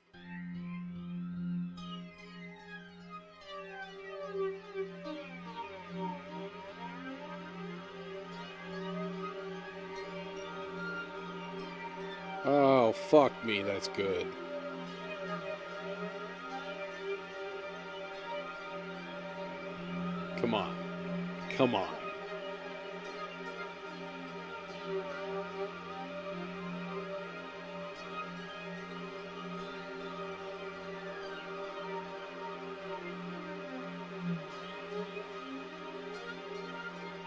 Oh, fuck me, that's good. Come on. Come on.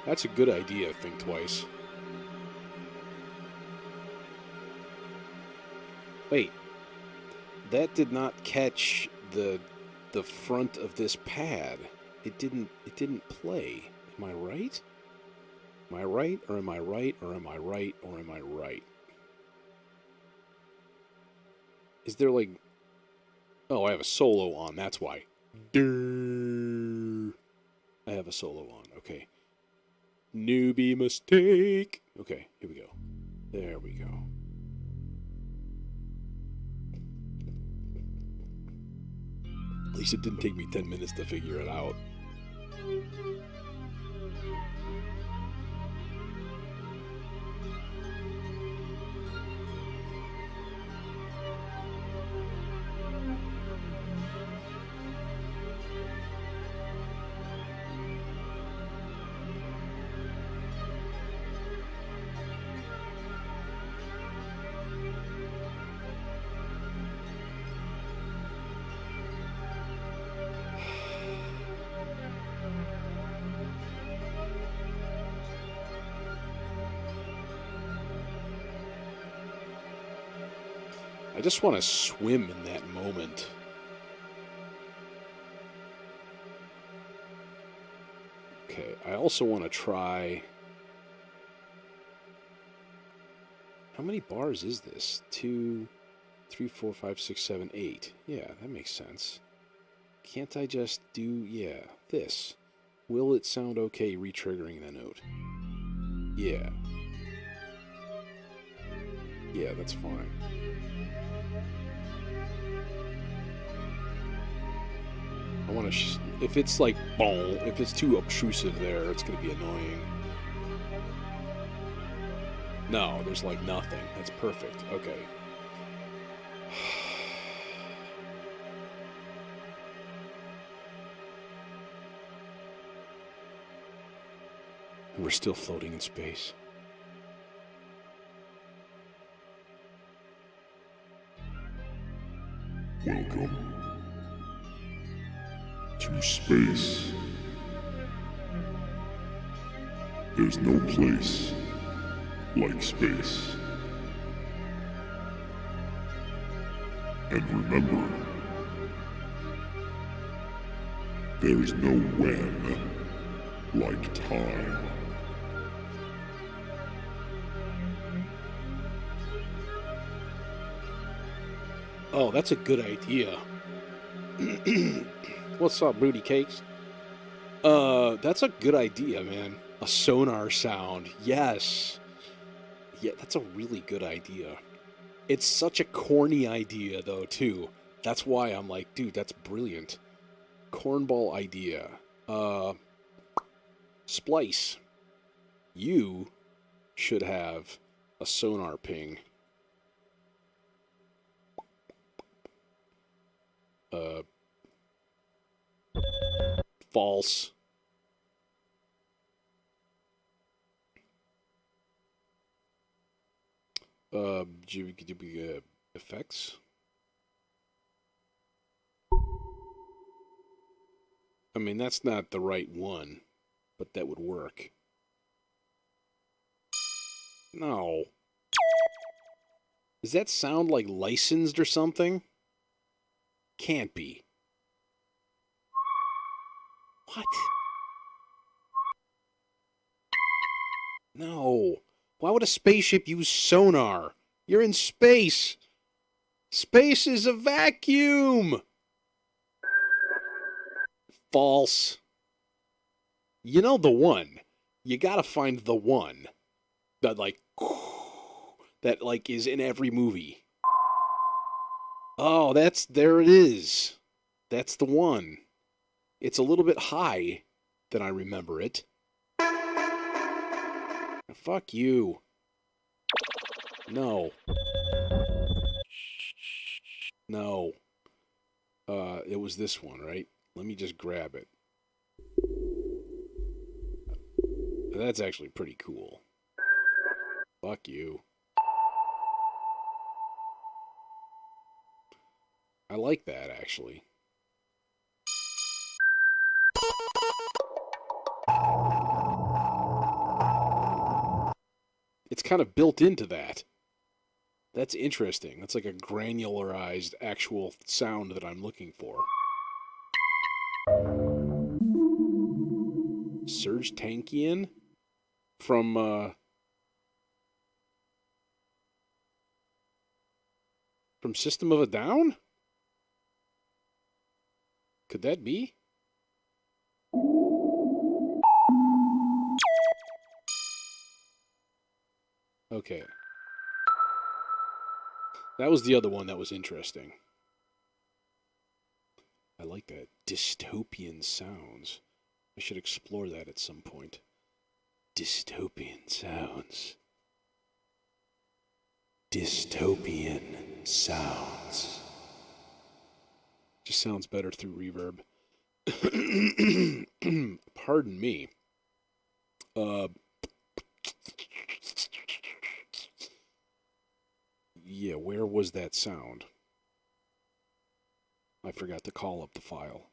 That's a good idea, think twice. Wait. That did not catch the front of this pad. It didn't play. Am I right? Am I right, or am I right, or am I right, or am I right? Is there like... Oh, I have a solo on, that's why. Durr. I have a solo on, okay. Newbie mistake. Okay, here we go. There we go. At least it didn't take me 10 minutes to figure it out. I just want to swim in that moment. Okay, I also want to try... How many bars is this? 2, 3, 4, 5, 6, 7, 8. Yeah, that makes sense. Can't I just do, yeah, this? Will it sound okay re-triggering the note? Yeah. Yeah, that's fine. I want to... if it's like, boom, if it's too obtrusive there, it's going to be annoying. No, there's like nothing. That's perfect. Okay. We're still floating in space. Welcome to space. There's no place like space. And remember, there's no when like time. Oh, that's a good idea. What's up, booty cakes? That's a good idea, man. A sonar sound. Yes. Yeah, that's a really good idea. It's such a corny idea, though, too. That's why I'm like, dude, that's brilliant. Cornball idea. Splice. You should have a sonar ping. False. Effects. I mean, that's not the right one, but that would work. No. Does that sound like licensed or something? Can't be. What? No. Why would a spaceship use sonar? You're in space. Space is a vacuum. False. You know the one. You gotta find the one. That like is in every movie. Oh, there it is. That's the one. It's a little bit high than I remember it. Fuck you. No. No. It was this one, right? Let me just grab it. That's actually pretty cool. Fuck you. I like that, actually. It's kind of built into that. That's interesting. That's like a granularized actual sound that I'm looking for. Serge Tankian from System of a Down? Could that be? Okay. That was the other one that was interesting. I like that. Dystopian sounds. I should explore that at some point. Dystopian sounds. Dystopian sounds. Just sounds better through reverb. Pardon me. Yeah, where was that sound? I forgot to call up the file.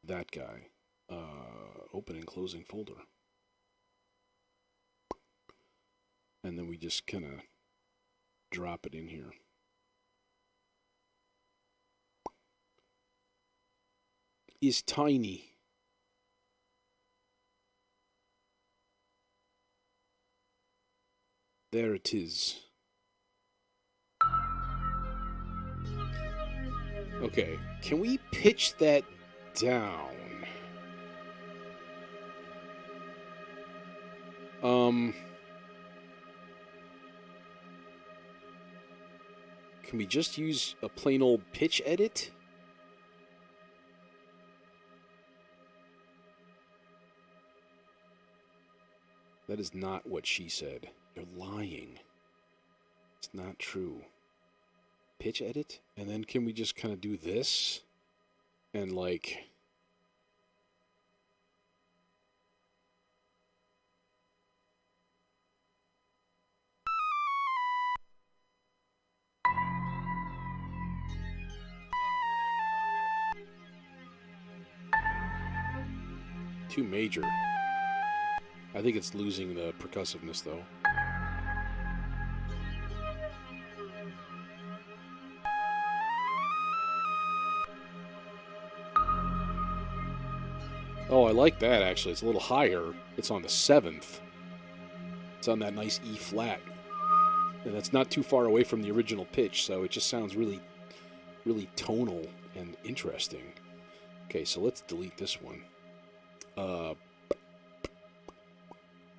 That guy. Open and closing folder. And then we just kind of drop it in here. Is tiny. There it is. Okay, can we pitch that down? Can we just use a plain old pitch edit? That is not what she said. You're lying. It's not true. Pitch edit? And then can we just kind of do this? And like... Too major. I think it's losing the percussiveness, though. Oh, I like that, actually. It's a little higher. It's on the 7th. It's on that nice E flat. And that's not too far away from the original pitch, so it just sounds really, really tonal and interesting. Okay, so let's delete this one.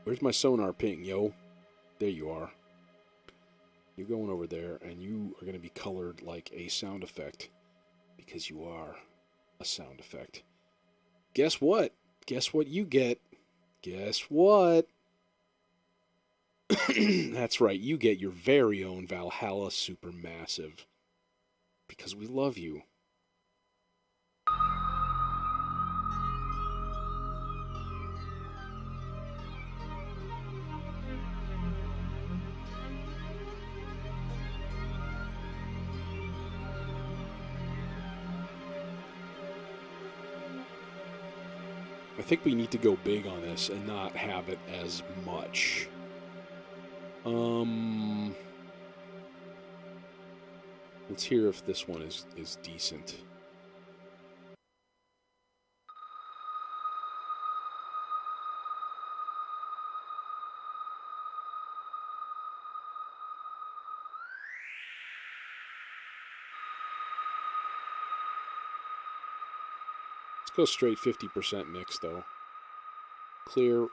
Where's my sonar ping, yo? There you are. You're going over there, and you are going to be colored like a sound effect, because you are a sound effect. Guess what? Guess what you get? Guess what? That's right, you get your very own Valhalla Supermassive. Because we love you. I think we need to go big on this and not have it as much. Let's hear if this one is decent. Let's go straight 50% mix, though. Clear.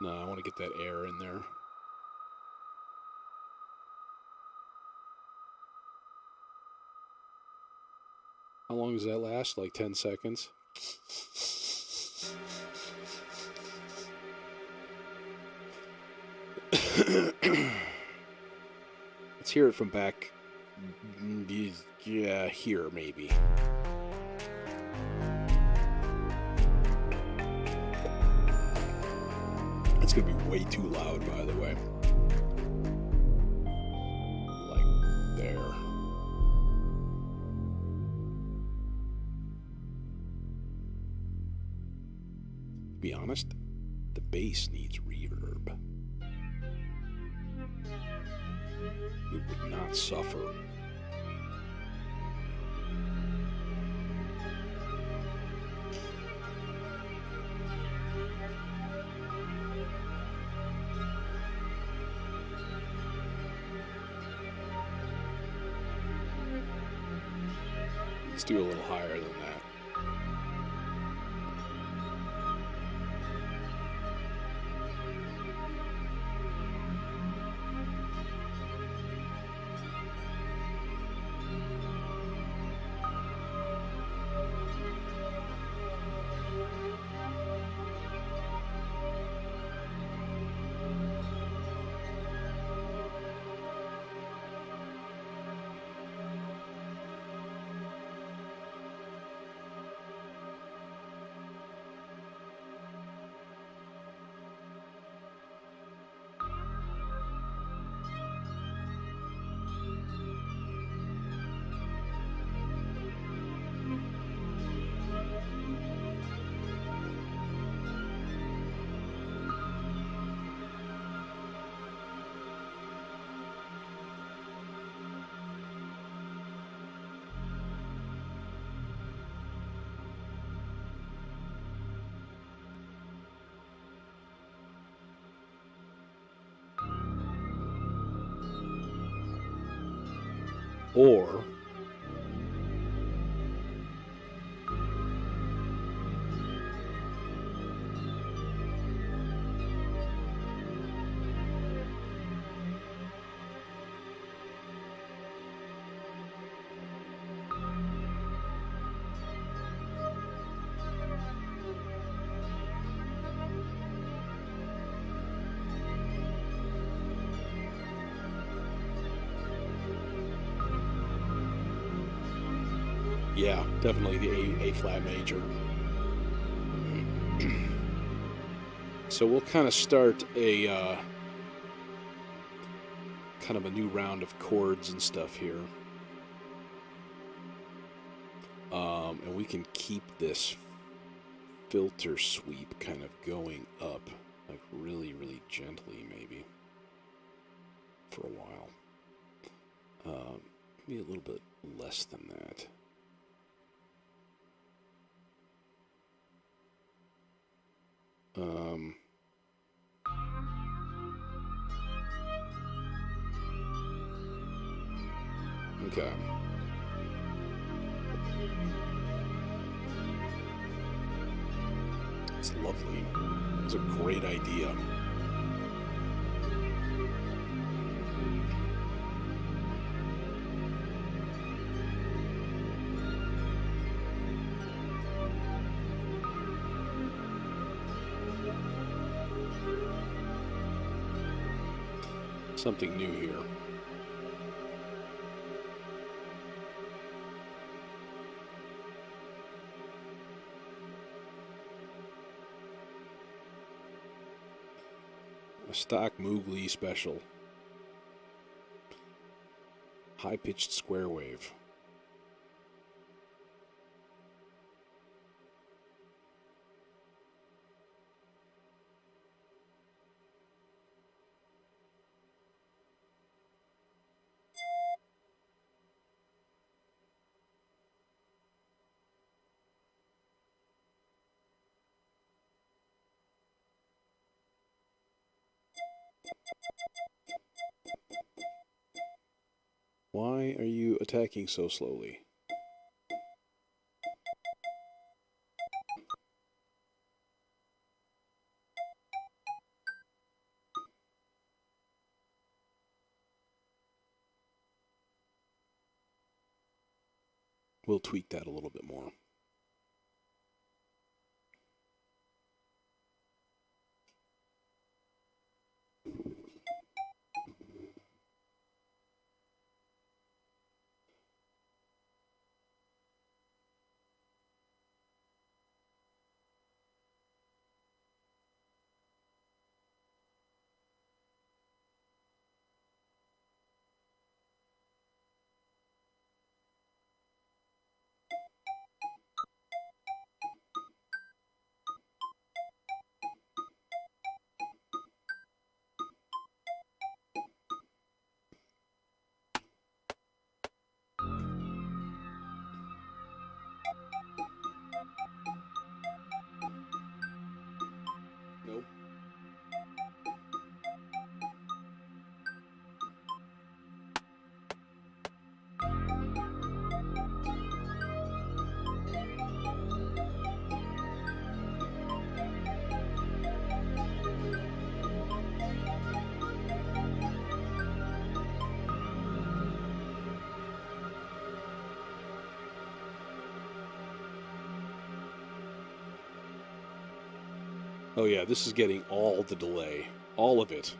No, I want to get that air in there. How long does that last? Like 10 seconds? Let's hear it from back. Yeah, here maybe. It's gonna be way too loud, by the way. Like there. To be honest, the bass needs reverb. It would not suffer. Let's do a little higher than that. Or Yeah, definitely the A flat major. So we'll kind of start a kind of a new round of chords and stuff here. And we can keep this filter sweep kind of going up, like really, really gently, maybe, for a while. Maybe a little bit less than that. Okay. It's lovely. It's a great idea. Something new here. A stock Moogly special. High-pitched square wave. Why are you attacking so slowly? We'll tweak that a little bit more. Nope. Oh yeah, this is getting all the delay. All of it.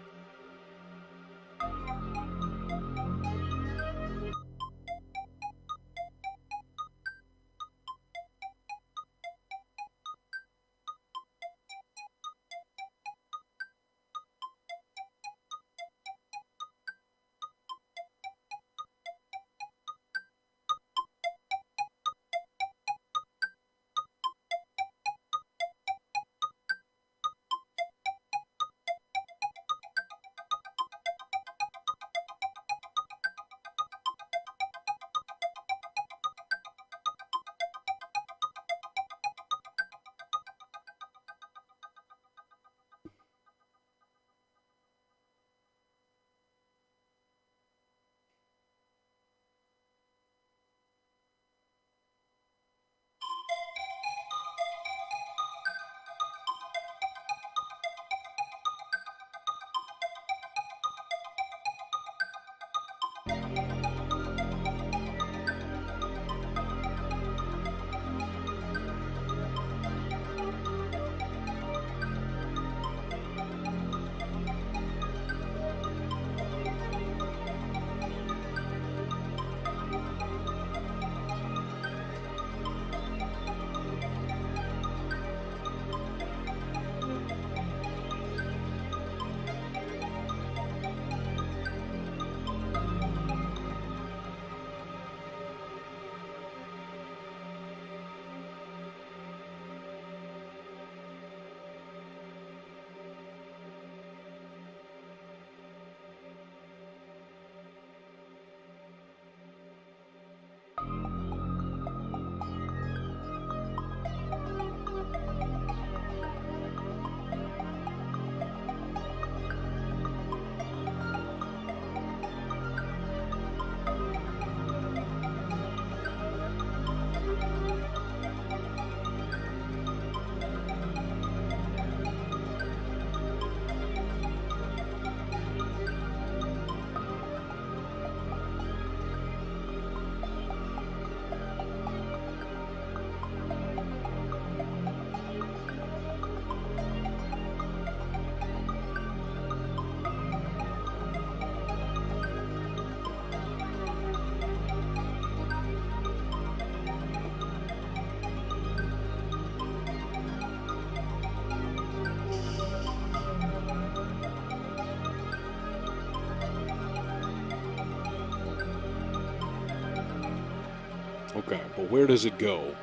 Okay, but where does it go?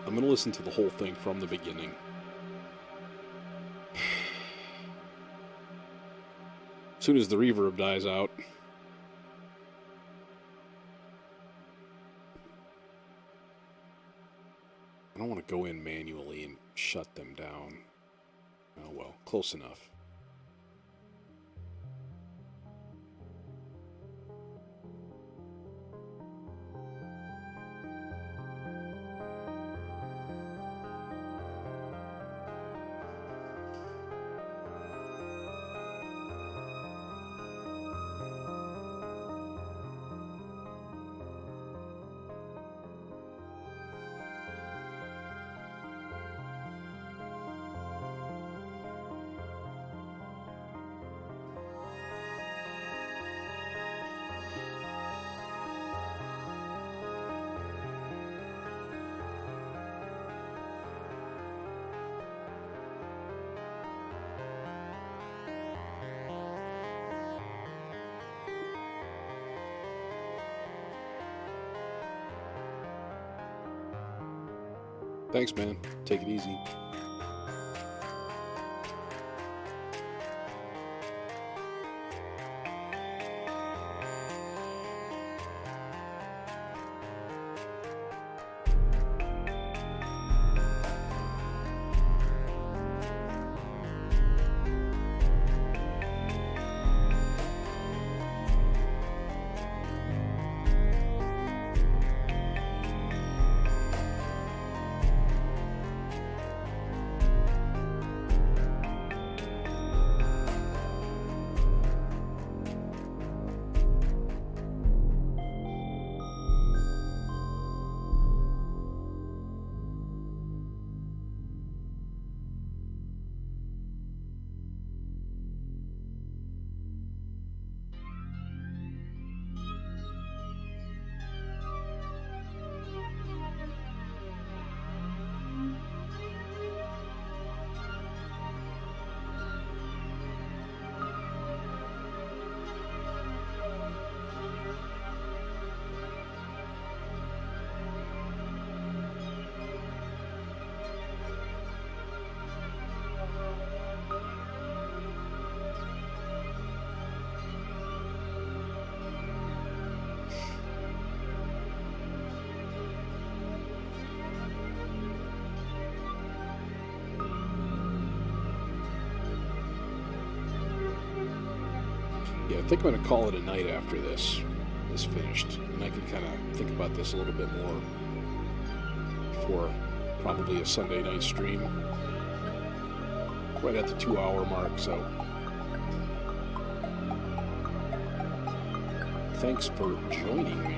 I'm going to listen to the whole thing from the beginning. As soon as the reverb dies out. I don't want to go in manually and shut them down. Oh well, close enough. Thanks, man. Take it easy. Yeah, I think I'm going to call it a night after this is finished. And I can kind of think about this a little bit more for probably a Sunday night stream. Right at the 2-hour mark, so. Thanks for joining me.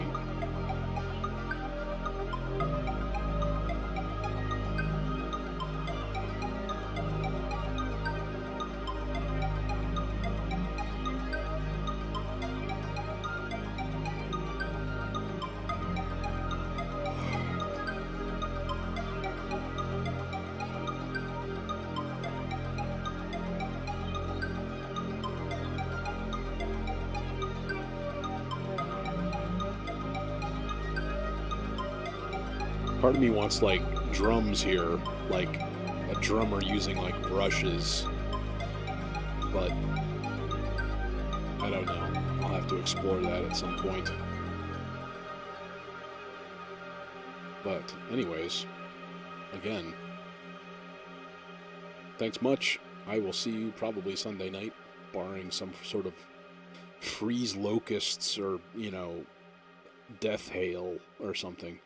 Part of me wants like drums here, like a drummer using like brushes, but I don't know. I'll have to explore that at some point. But anyways, again, thanks much. I will see you probably Sunday night, barring some sort of freeze locusts or, death hail or something.